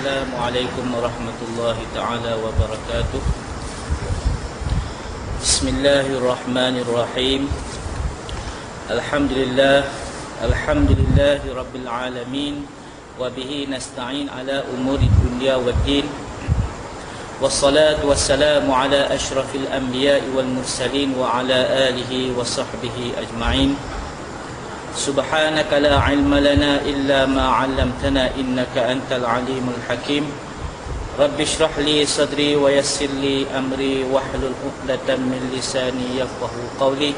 Assalamualaikum warahmatullahi taala wabarakatuh. Bismillahirrahmanirrahim. Alhamdulillahi rabbil alamin, wa bihi nasta'in ala umuri dunya waddin. Wassalatu wassalamu ala asyrafil anbiya'i wal mursalin wa ala alihi wa sahbihi ajma'in. Subhanaka la ilma lana illa ma 'allamtana innaka antal alimul hakim. Rabbi shrah li sadri wa yassir li amri wahlul 'uqdatam min lisani yafqahu qawli.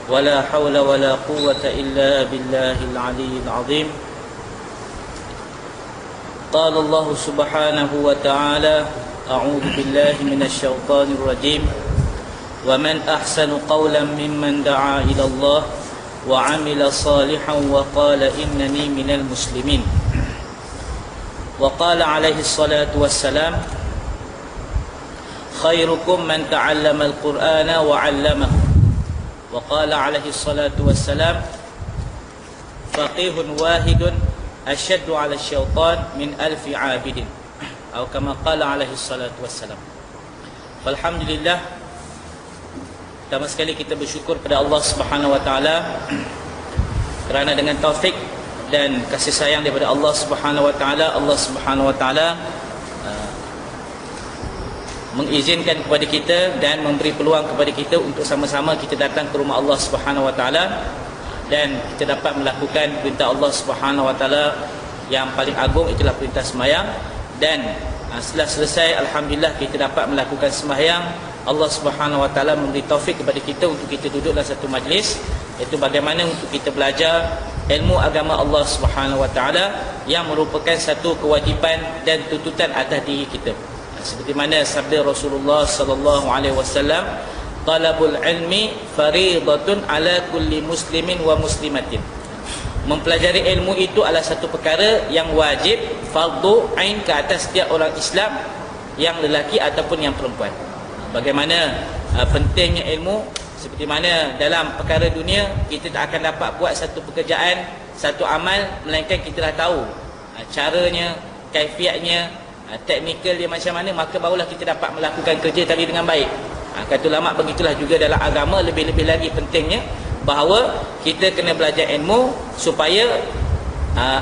Wala hawla wala quwwata illa billahil aliyyil 'azim. Qala Allah subhanahu wa ta'ala, a'udzu billahi minasy syaithanir rajim. Wa man ahsanu qawlan mimman da'a ila Allah wa 'amila salihan wa qala innani minal muslimin. Wa qala alaihi salatu wassalam, khairukum man ta'allama al-Qur'ana wa 'allamahu. Wa qala alaihi salatu wassalam, faqihun wahidun asyaddu 'ala syaitan min alfi 'abidin. Atau kama qala alaihi salatu wassalam. Alhamdulillah, pertama sekali kita bersyukur pada Allah Subhanahu wa taala kerana dengan taufik dan kasih sayang daripada Allah Subhanahu wa taala, Allah Subhanahu wa taala mengizinkan kepada kita dan memberi peluang kepada kita untuk sama-sama kita datang ke rumah Allah Subhanahu wa taala dan kita dapat melakukan perintah Allah Subhanahu wa taala yang paling agung, itulah perintah sembahyang. Dan setelah selesai, alhamdulillah, kita dapat melakukan sembahyang. Allah Subhanahu wa taala memberi taufik kepada kita untuk kita duduk dalam satu majlis, iaitu bagaimana untuk kita belajar ilmu agama Allah Subhanahu wa taala yang merupakan satu kewajipan dan tuntutan atas diri kita. Seperti mana sabda Rasulullah sallallahu alaihi wasallam, talabul ilmi fariidatun ala kulli muslimin wa muslimatin. Mempelajari ilmu itu adalah satu perkara yang wajib, fardu ain ke atas setiap orang Islam, yang lelaki ataupun yang perempuan. Bagaimana pentingnya ilmu, seperti mana dalam perkara dunia kita tak akan dapat buat satu pekerjaan, satu amal, melainkan kita dah tahu caranya, kaifiatnya, teknikal dia macam mana, maka barulah kita dapat melakukan kerja tadi dengan baik. Kata ulama begitulah juga dalam agama, lebih-lebih lagi pentingnya bahawa kita kena belajar ilmu supaya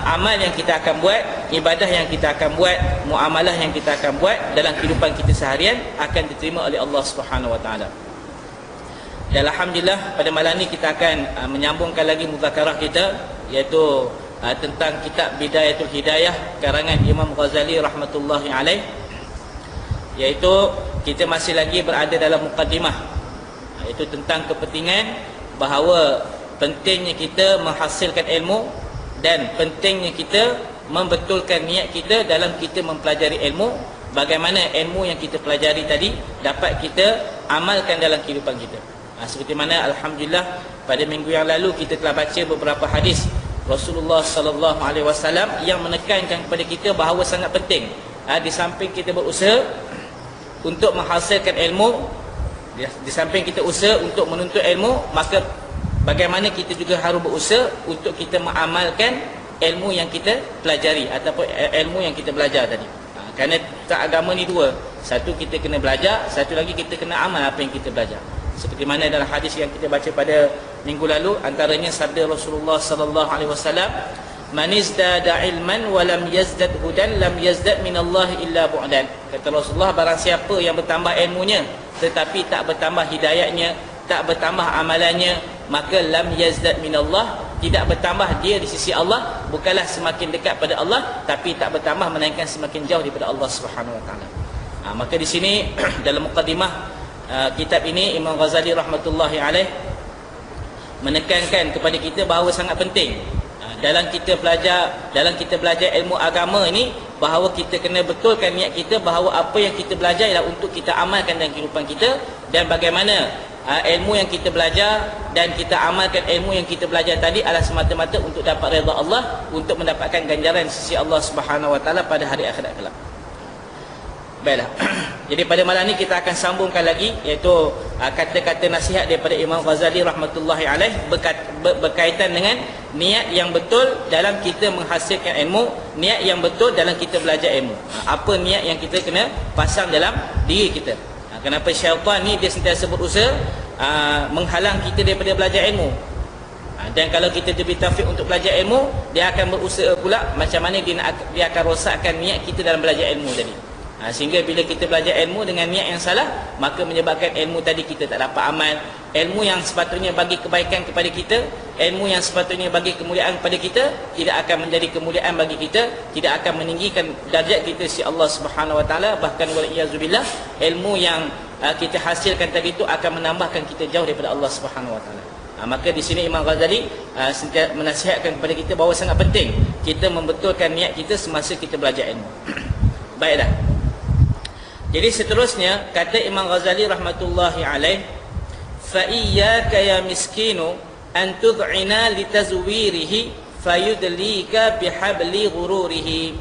amal yang kita akan buat, ibadah yang kita akan buat, muamalah yang kita akan buat dalam kehidupan kita seharian akan diterima oleh Allah Subhanahu wa taala. Dan alhamdulillah, pada malam ni kita akan menyambungkan lagi muzakarah kita, iaitu tentang kitab Bidayatul Hidayah karangan Imam Ghazali rahmatullahi alaih. Iaitu kita masih lagi berada dalam mukaddimah, iaitu tentang kepentingan bahawa pentingnya kita menghasilkan ilmu dan pentingnya kita membetulkan niat kita dalam kita mempelajari ilmu. Bagaimana ilmu yang kita pelajari tadi dapat kita amalkan dalam kehidupan kita. Seperti mana alhamdulillah pada minggu yang lalu kita telah baca beberapa hadis Rasulullah sallallahu alaihi wasallam yang menekankan kepada kita bahawa sangat penting di samping kita berusaha untuk menghasilkan ilmu, di samping kita usaha untuk menuntut ilmu, maka bagaimana kita juga harus berusaha untuk kita mengamalkan ilmu yang kita pelajari ataupun ilmu yang kita belajar tadi. Kerana tak agama ni dua, satu kita kena belajar, satu lagi kita kena amal apa yang kita belajar. Seperti mana dalam hadis yang kita baca pada minggu lalu, antaranya sabda Rasulullah sallallahu alaihi wasallam, man izdada ilman wa lam yazdad hudan lam yazdad minallahi illa bu'dan. Kata Rasulullah, barang siapa yang bertambah ilmunya tetapi tak bertambah hidayahnya, tak bertambah amalannya, maka lam yazdad minallah, tidak bertambah dia di sisi Allah, bukanlah semakin dekat pada Allah, tapi tak bertambah melainkan semakin jauh daripada Allah Subhanahu wa taala. Maka di sini dalam mukadimah kitab ini Imam Ghazali rahmatullahi alaih menekankan kepada kita bahawa sangat penting dalam kita belajar ilmu agama ini, bahawa kita kena betulkan niat kita bahawa apa yang kita belajar ialah untuk kita amalkan dalam kehidupan kita, dan bagaimana ilmu yang kita belajar dan kita amalkan ilmu yang kita belajar tadi adalah semata-mata untuk dapat redha Allah, untuk mendapatkan ganjaran sisi Allah Subhanahu wa taala pada hari akhirat kelak. Baiklah. Jadi pada malam ni kita akan sambungkan lagi, iaitu kata-kata nasihat daripada Imam Ghazali rahmatullahi alaih berkaitan dengan niat yang betul dalam kita menghasilkan ilmu, niat yang betul dalam kita belajar ilmu. Apa niat yang kita kena pasang dalam diri kita. Kenapa syaitan ni dia sentiasa berusaha menghalang kita daripada belajar ilmu. Dan kalau kita diberi taufik untuk belajar ilmu, dia akan berusaha pula macam mana dia akan rosakkan niat kita dalam belajar ilmu tadi. Sehingga bila kita belajar ilmu dengan niat yang salah, maka menyebabkan ilmu tadi kita tak dapat amal. Ilmu yang sepatutnya bagi kebaikan kepada kita, ilmu yang sepatutnya bagi kemuliaan kepada kita, tidak akan menjadi kemuliaan bagi kita, tidak akan meninggikan darjat kita si Allah Subhanahu Wa Taala. Bahkan wal-iyazubillah, ilmu yang kita hasilkan tadi itu akan menambahkan kita jauh daripada Allah Subhanahu Wa Taala. Maka di sini Imam Ghazali menasihatkan kepada kita bahawa sangat penting kita membetulkan niat kita semasa kita belajar ilmu. Baiklah. Jadi seterusnya kata Imam Ghazali rahmatullahi alaih, fa iyyaka ya miskinu an tud'ina litazwirihi fayudlika bihabli ghururihi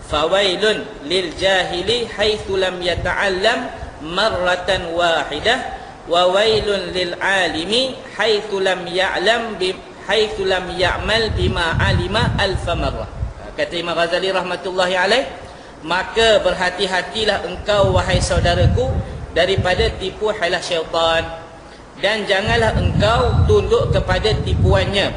fawailun lil jahili haitsu lam yata'allam marratan wahidah wa wailun lil alimi haitsu lam ya'lam haitsu lam ya'mal bima alima alf marrah. Kata Imam Ghazali rahmatullahi alaih, maka berhati-hatilah engkau wahai saudaraku daripada tipu hailah syaitan, dan janganlah engkau tunduk kepada tipuannya,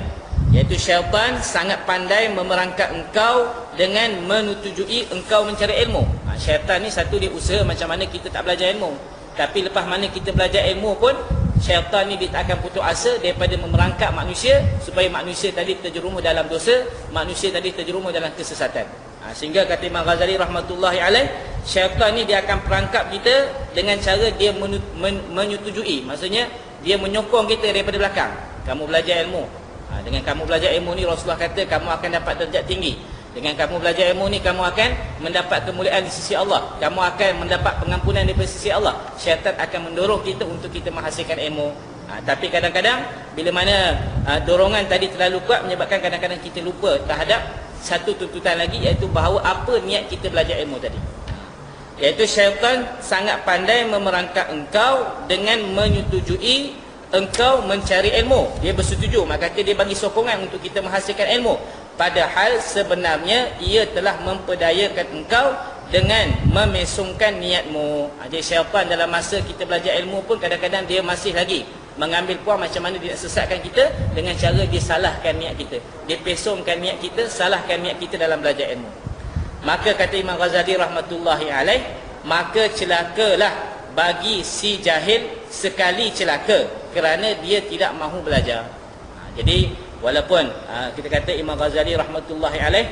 iaitu syaitan sangat pandai memerangkap engkau dengan menyetujui engkau mencari ilmu. Syaitan ni satu dia usaha macam mana kita tak belajar ilmu, tapi lepas mana kita belajar ilmu pun syaitan ni dia tak akan putus asa daripada memerangkap manusia supaya manusia tadi terjerumus dalam dosa, manusia tadi terjerumus dalam kesesatan. Sehingga kata Imam Ghazali rahmatullahi alaih, syaitan ni dia akan perangkap kita dengan cara dia menyetujui, maksudnya dia menyokong kita daripada belakang. Kamu belajar ilmu, dengan kamu belajar ilmu ni Rasulullah kata kamu akan dapat darjat tinggi. Dengan kamu belajar ilmu ni kamu akan mendapat kemuliaan di sisi Allah, kamu akan mendapat pengampunan daripada sisi Allah. Syaitan akan mendorong kita untuk kita menghasilkan ilmu. Tapi kadang-kadang bila mana dorongan tadi terlalu kuat, menyebabkan kadang-kadang kita lupa terhadap satu tuntutan lagi, iaitu bahawa apa niat kita belajar ilmu tadi. Iaitu syaitan sangat pandai memerangkap engkau dengan menyetujui engkau mencari ilmu. Dia bersetuju, maka dia bagi sokongan untuk kita menghasilkan ilmu, padahal sebenarnya ia telah memperdayakan engkau dengan memesongkan niatmu. Jadi syaitan dalam masa kita belajar ilmu pun kadang-kadang dia masih lagi mengambil peluang macam mana dia nak sesatkan kita dengan cara dia salahkan niat kita, dia pesongkan niat kita, salahkan niat kita dalam belajar ilmu. Maka kata Imam Ghazali rahmatullahi alaih, maka celakalah bagi si jahil sekali celaka kerana dia tidak mahu belajar. Jadi walaupun kita kata Imam Ghazali rahmatullahi alaih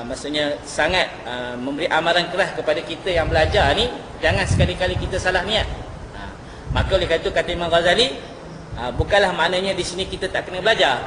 maksudnya sangat memberi amaran keras kepada kita yang belajar ni, jangan sekali-kali kita salah niat. Maka oleh kerana itu kata Imam Ghazali, bukanlah maknanya di sini kita tak kena belajar.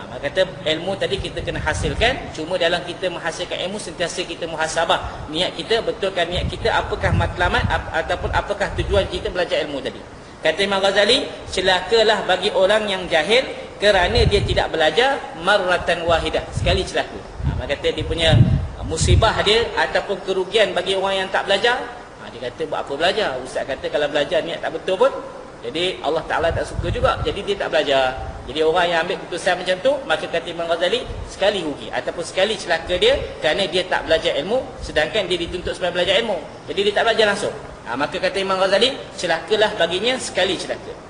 Maka kata ilmu tadi kita kena hasilkan, cuma dalam kita menghasilkan ilmu sentiasa kita muhasabah niat kita, betulkan niat kita, apakah matlamat ataupun apakah tujuan kita belajar ilmu tadi. Kata Imam Ghazali, celakalah bagi orang yang jahil kerana dia tidak belajar marratan wahidah, sekali celaka. Maka kata dia punya musibah dia ataupun kerugian bagi orang yang tak belajar. Dia kata buat apa belajar? Ustaz kata kalau belajar niat tak betul pun, jadi Allah Ta'ala tak suka juga, jadi dia tak belajar. Jadi orang yang ambil keputusan macam tu, maka kata Imam Ghazali, sekali rugi ataupun sekali celaka dia kerana dia tak belajar ilmu, sedangkan dia dituntut supaya belajar ilmu, jadi dia tak belajar langsung. Maka kata Imam Ghazali, celakalah baginya sekali celaka.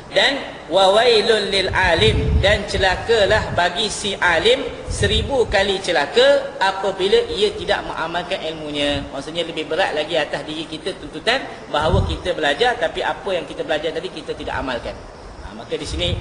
Dan wawailun lil alim, dan celakalah bagi si alim 1000 kali celaka apabila ia tidak mengamalkan ilmunya. Maksudnya lebih berat lagi atas diri kita tuntutan bahawa kita belajar, tapi apa yang kita belajar tadi kita tidak amalkan. Maka di sini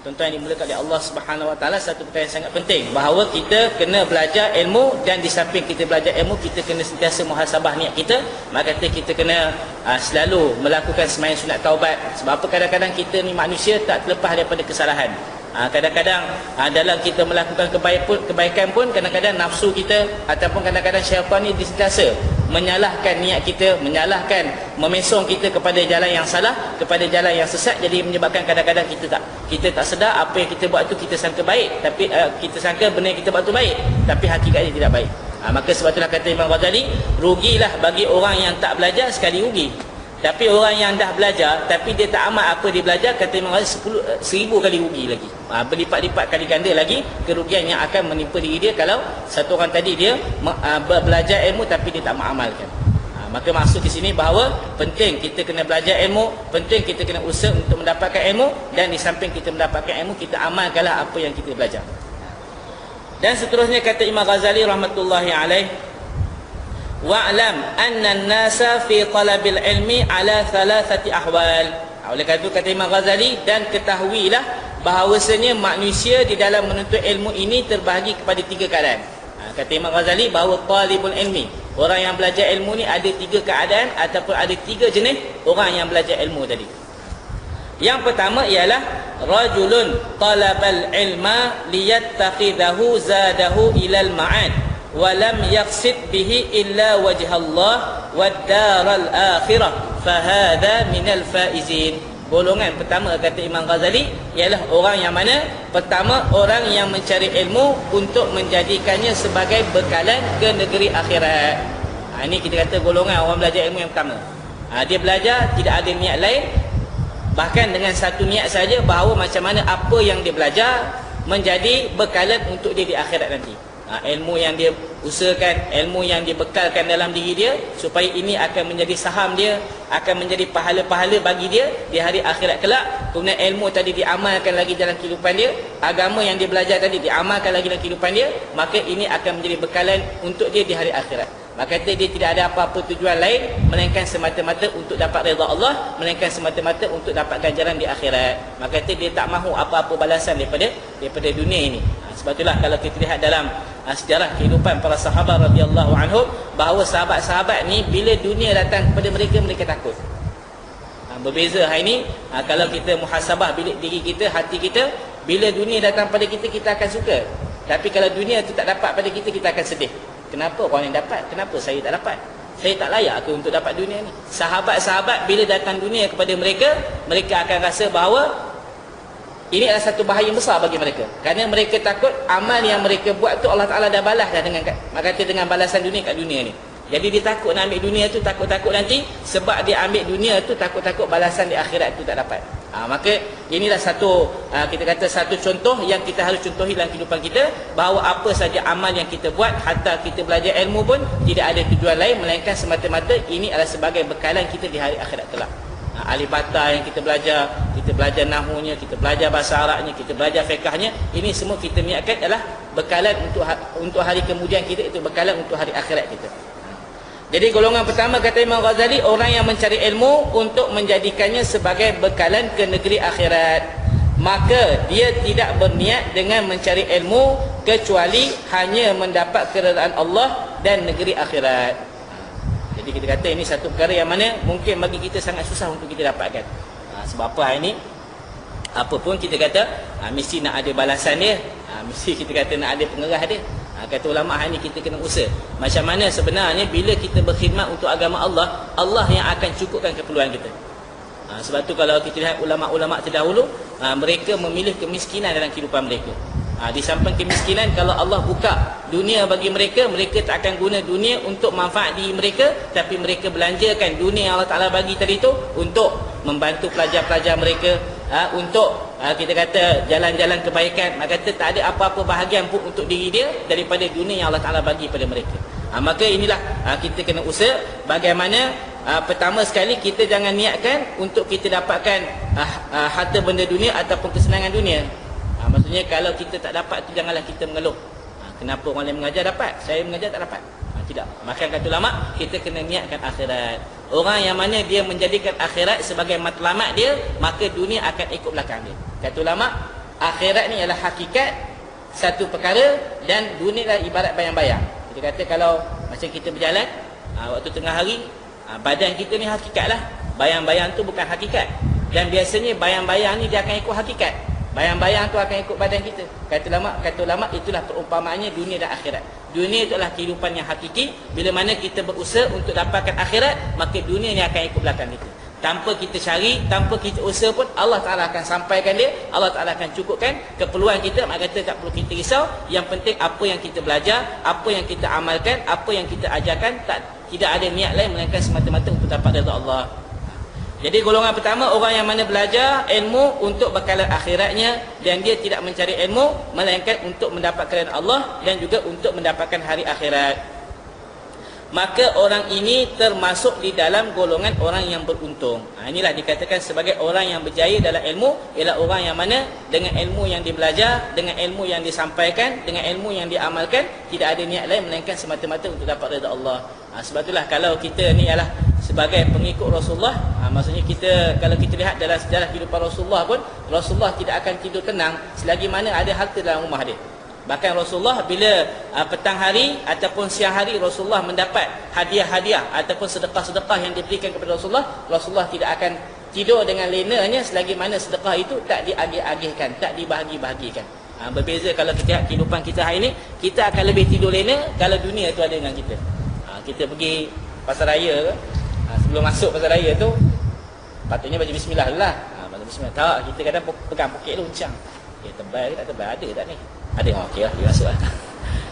tuan-tuan yang dimulakan oleh Allah Subhanahu Wa Taala, satu perkara yang sangat penting bahawa kita kena belajar ilmu, dan di samping kita belajar ilmu kita kena sentiasa muhasabah niat kita. Maka kita kena selalu melakukan sembahyang sunat taubat. Sebab apa kadang-kadang kita ni manusia tak terlepas daripada kesalahan. Kadang-kadang dalam kita melakukan kebaikan pun kadang-kadang nafsu kita ataupun kadang-kadang syaitan ni disentiasa menyalahkan niat kita, menyalahkan, memesong kita kepada jalan yang salah, kepada jalan yang sesat. Jadi menyebabkan kadang-kadang kita tak sedar apa yang kita buat tu kita sangka baik, tapi kita sangka benda yang kita buat tu baik, tapi hakikatnya tidak baik. Maka sebab itulah kata Imam Ghazali, rugilah bagi orang yang tak belajar sekali rugi. Tapi orang yang dah belajar tapi dia tak amal apa dia belajar, kata Imam Ghazali 1000 kali rugi lagi. Berlipat-lipat kali ganda lagi kerugian yang akan menimpa diri dia kalau satu orang tadi dia belajar ilmu tapi dia tak mengamalkan. Maka maksud di sini bahawa penting kita kena belajar ilmu, penting kita kena usaha untuk mendapatkan ilmu, dan di samping kita mendapatkan ilmu, kita amalkanlah apa yang kita belajar. Dan seterusnya kata Imam Ghazali rahmatullahi alaih, wa'lam anna an-nasa fi talabil ilmi ala thalathati ahwal. Oleh kerana itu kata Imam Ghazali, dan ketahuilah bahawasanya manusia di dalam menuntut ilmu ini terbahagi kepada 3 keadaan. Kata Imam Ghazali bahawa talibul ilmi, orang yang belajar ilmu ni ada 3 keadaan ataupun ada 3 jenis orang yang belajar ilmu tadi. Yang pertama ialah rajulun talabal ilma liyattakhidhahu zadahu ilal ma'ad wa lam yaqsid bihi illa wajhallah wad daral akhirah fahadha minal faizin. Golongan pertama kata Imam Ghazali ialah orang yang mana? Pertama, orang yang mencari ilmu untuk menjadikannya sebagai bekalan ke negeri akhirat. Ini kita kata golongan orang belajar ilmu yang pertama. Dia belajar tidak ada niat lain, bahkan dengan satu niat saja bahawa macam mana apa yang dia belajar menjadi bekalan untuk dia di akhirat nanti. Ilmu yang dia usahakan, ilmu yang dia bekalkan dalam diri dia, supaya ini akan menjadi saham dia, akan menjadi pahala-pahala bagi dia di hari akhirat kelak. Kemudian ilmu tadi diamalkan lagi dalam kehidupan dia, agama yang dia belajar tadi diamalkan lagi dalam kehidupan dia, maka ini akan menjadi bekalan untuk dia di hari akhirat. Maka dia tidak ada apa-apa tujuan lain melainkan semata-mata untuk dapat redha Allah, melainkan semata-mata untuk dapat ganjaran di akhirat. Maka dia tak mahu apa-apa balasan daripada dunia ini. Sebab itulah kalau kita lihat dalam sejarah kehidupan para sahabat radhiyallahu anhum, bahawa sahabat-sahabat ni bila dunia datang kepada mereka, mereka takut. Berbeza hari ini, kalau kita muhasabah bilik diri kita, hati kita, bila dunia datang pada kita, kita akan suka. Tapi kalau dunia itu tak dapat pada kita, kita akan sedih. Kenapa orang yang dapat? Kenapa saya tak dapat? Saya tak layak ke untuk dapat dunia ni? Sahabat-sahabat bila datang dunia kepada mereka, mereka akan rasa bahawa ini adalah satu bahaya besar bagi mereka. Kerana mereka takut amal yang mereka buat tu Allah Ta'ala dah balas dah dengan balasan dunia kat dunia ni. Jadi dia takut nak ambil dunia tu, takut-takut nanti sebab dia ambil dunia tu, takut-takut balasan di akhirat tu tak dapat. Maka inilah satu kita kata satu contoh yang kita harus contohi dalam kehidupan kita, bahawa apa saja amal yang kita buat, hatta kita belajar ilmu pun tidak ada tujuan lain melainkan semata-mata ini adalah sebagai bekalan kita di hari akhirat kelak. Alif bata yang kita belajar nahwunya, kita belajar bahasa Arabnya, kita belajar fiqhnya, ini semua kita niatkan adalah bekalan untuk hari kemudian kita, itu bekalan untuk hari akhirat kita. Jadi golongan pertama kata Imam Ghazali, orang yang mencari ilmu untuk menjadikannya sebagai bekalan ke negeri akhirat, maka dia tidak berniat dengan mencari ilmu kecuali hanya mendapat keredaan Allah dan negeri akhirat. Jadi kita kata ini satu perkara yang mana mungkin bagi kita sangat susah untuk kita dapatkan. Sebab apa hari ini, apa pun kita kata mesti nak ada balasan dia, mesti kita kata nak ada pengerah dia. Kata ulama hari ini kita kena usaha. Macam mana sebenarnya bila kita berkhidmat untuk agama Allah, Allah yang akan cukupkan keperluan kita. Sebab tu kalau kita lihat ulama-ulama terdahulu, mereka memilih kemiskinan dalam kehidupan mereka. Di samping kemiskinan, kalau Allah buka dunia bagi mereka, mereka tak akan guna dunia untuk manfaat diri mereka, tapi mereka belanjakan dunia yang Allah Ta'ala bagi tadi tu untuk membantu pelajar-pelajar mereka, untuk kita kata jalan-jalan kebaikan. Maka kata tak ada apa-apa bahagian pun untuk diri dia daripada dunia yang Allah Ta'ala bagi pada mereka. Maka inilah kita kena usaha bagaimana pertama sekali kita jangan niatkan untuk kita dapatkan harta benda dunia ataupun kesenangan dunia. Maksudnya kalau kita tak dapat tu janganlah kita mengeluh. Kenapa orang lain mengajar dapat, saya mengajar tak dapat? Tidak. Maka kata ulama, kita kena niatkan akhirat. Orang yang mana dia menjadikan akhirat sebagai matlamat dia, maka dunia akan ikut belakang dia. Kata ulama, akhirat ni adalah hakikat satu perkara dan dunia adalah ibarat bayang-bayang. Kita kata kalau macam kita berjalan waktu tengah hari, badan kita ni hakikat lah, bayang-bayang tu bukan hakikat. Dan biasanya bayang-bayang ni dia akan ikut hakikat. Bayang-bayang tu akan ikut badan kita. Kata ulama itulah perumpamaannya dunia dan akhirat. Dunia itu adalah kehidupan yang hakiki. Bila mana kita berusaha untuk dapatkan akhirat, maka dunia ni akan ikut belakang kita. Tanpa kita cari, tanpa kita usaha pun Allah Ta'ala akan sampaikan dia, Allah Ta'ala akan cukupkan keperluan kita. Mak kata tak perlu kita risau. Yang penting apa yang kita belajar, apa yang kita amalkan, apa yang kita ajarkan, tidak ada niat lain melainkan semata-mata untuk dapat redha Allah. Jadi golongan pertama, orang yang mana belajar ilmu untuk bekal akhiratnya, dan dia tidak mencari ilmu melainkan untuk mendapatkan redha Allah dan juga untuk mendapatkan hari akhirat. Maka orang ini termasuk di dalam golongan orang yang beruntung. Inilah dikatakan sebagai orang yang berjaya dalam ilmu, ialah orang yang mana dengan ilmu yang dibelajar, dengan ilmu yang disampaikan, dengan ilmu yang diamalkan, tidak ada niat lain melainkan semata-mata untuk dapat redha Allah. Sebab itulah kalau kita ni ialah sebagai pengikut Rasulullah, maksudnya kita, kalau kita lihat dalam sejarah kehidupan Rasulullah pun, Rasulullah tidak akan tidur tenang selagi mana ada harta dalam rumah dia. Bahkan Rasulullah bila petang hari ataupun siang hari Rasulullah mendapat hadiah-hadiah ataupun sedekah-sedekah yang diberikan kepada Rasulullah, Rasulullah tidak akan tidur dengan lenanya selagi mana sedekah itu tak diagih-agihkan, tak dibahagi-bahagikan. Berbeza kalau kita lihat kehidupan kita hari ini, kita akan lebih tidur lena kalau dunia tu ada dengan kita. Kita pergi pasar raya, sebelum masuk pasar raya tu patutnya baca bismillah dulu lah. Baca bismillah. Tak, kita kadang pegang poket lu uncang. Tebal ke tak tebal, ada tak ni? Ada, okey lah, dia masuk lah.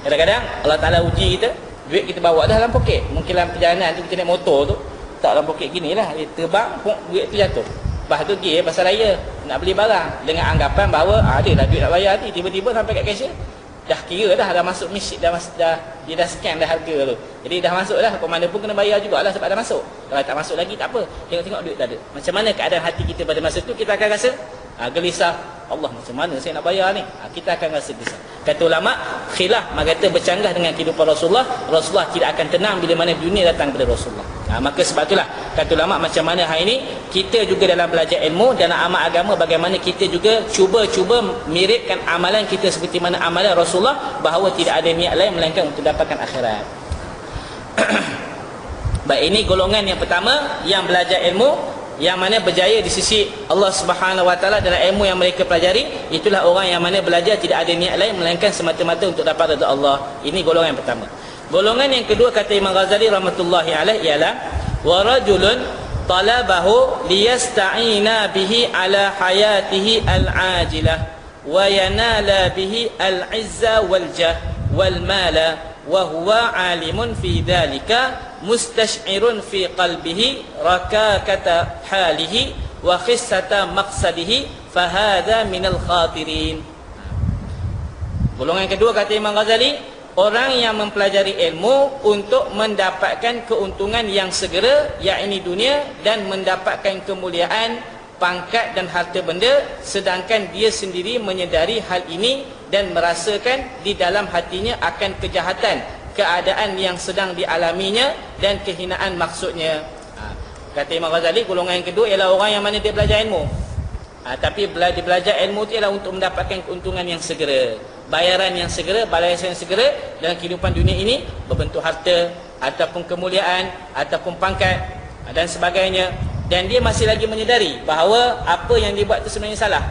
Kadang-kadang Allah Ta'ala uji kita, duit kita bawa dah dalam poket. Mungkin dalam perjalanan tu kita naik motor tu, tak dalam poket gini lah, dia terbang, duit tu jatuh. Lepas tu pergi pasar raya, nak beli barang dengan anggapan bahawa ada lah duit nak bayar ni. Tiba-tiba sampai kat cashier, dah kira dah masuk mesin, dia dah scan dah harga tu. Jadi dah masuk dah, komanda pun kena bayar jugalah sebab dah masuk. Kalau tak masuk lagi tak apa, tengok-tengok duit tak ada. Macam mana keadaan hati kita pada masa tu? Kita akan rasa gelisah. Allah, macam mana saya nak bayar ni? Kita akan rasa gelisah. Kata ulama, khilaf kata bercanggah dengan kehidupan Rasulullah. Rasulullah tidak akan tenang bila mana dunia datang kepada Rasulullah. Maka sebab itulah kata ulama, macam mana hari ini kita juga dalam belajar ilmu, dalam amal agama, bagaimana kita juga cuba miripkan amalan kita seperti mana amalan Rasulullah, bahawa tidak ada niat lain melainkan untuk dapatkan akhirat. Baik, ini golongan yang pertama yang belajar ilmu, yang mana berjaya di sisi Allah Subhanahu Wa Taala dalam ilmu yang mereka pelajari. Itulah orang yang mana belajar tidak ada niat lain melainkan semata-mata untuk dapat redha Allah. Ini golongan yang pertama. Golongan yang kedua kata Imam Ghazali rahmatullahi alaih ialah wa rajulun talabahu liyasta'ina bihi ala hayatihi al-ajilah wa yanala bihi al-izza wal jah wal mala wa huwa alimun fi dhalika mustash'irun fi qalbihi rakakata halihi wa khissata maqsadihi fahadha minal khatirin. Golongan kedua kata Imam Ghazali, orang yang mempelajari ilmu untuk mendapatkan keuntungan yang segera, yakni dunia, dan mendapatkan kemuliaan, pangkat dan harta benda, sedangkan dia sendiri menyedari hal ini dan merasakan di dalam hatinya akan kejahatan keadaan yang sedang dialaminya dan kehinaan maksudnya. Kata Imam Ghazali, golongan yang kedua ialah orang yang mana dia belajar ilmu, tapi dia belajar ilmu itu ialah untuk mendapatkan keuntungan yang segera, bayaran yang segera, balasan yang segera dalam kehidupan dunia ini, berbentuk harta ataupun kemuliaan ataupun pangkat dan sebagainya. Dan dia masih lagi menyedari bahawa apa yang dia buat itu sebenarnya salah.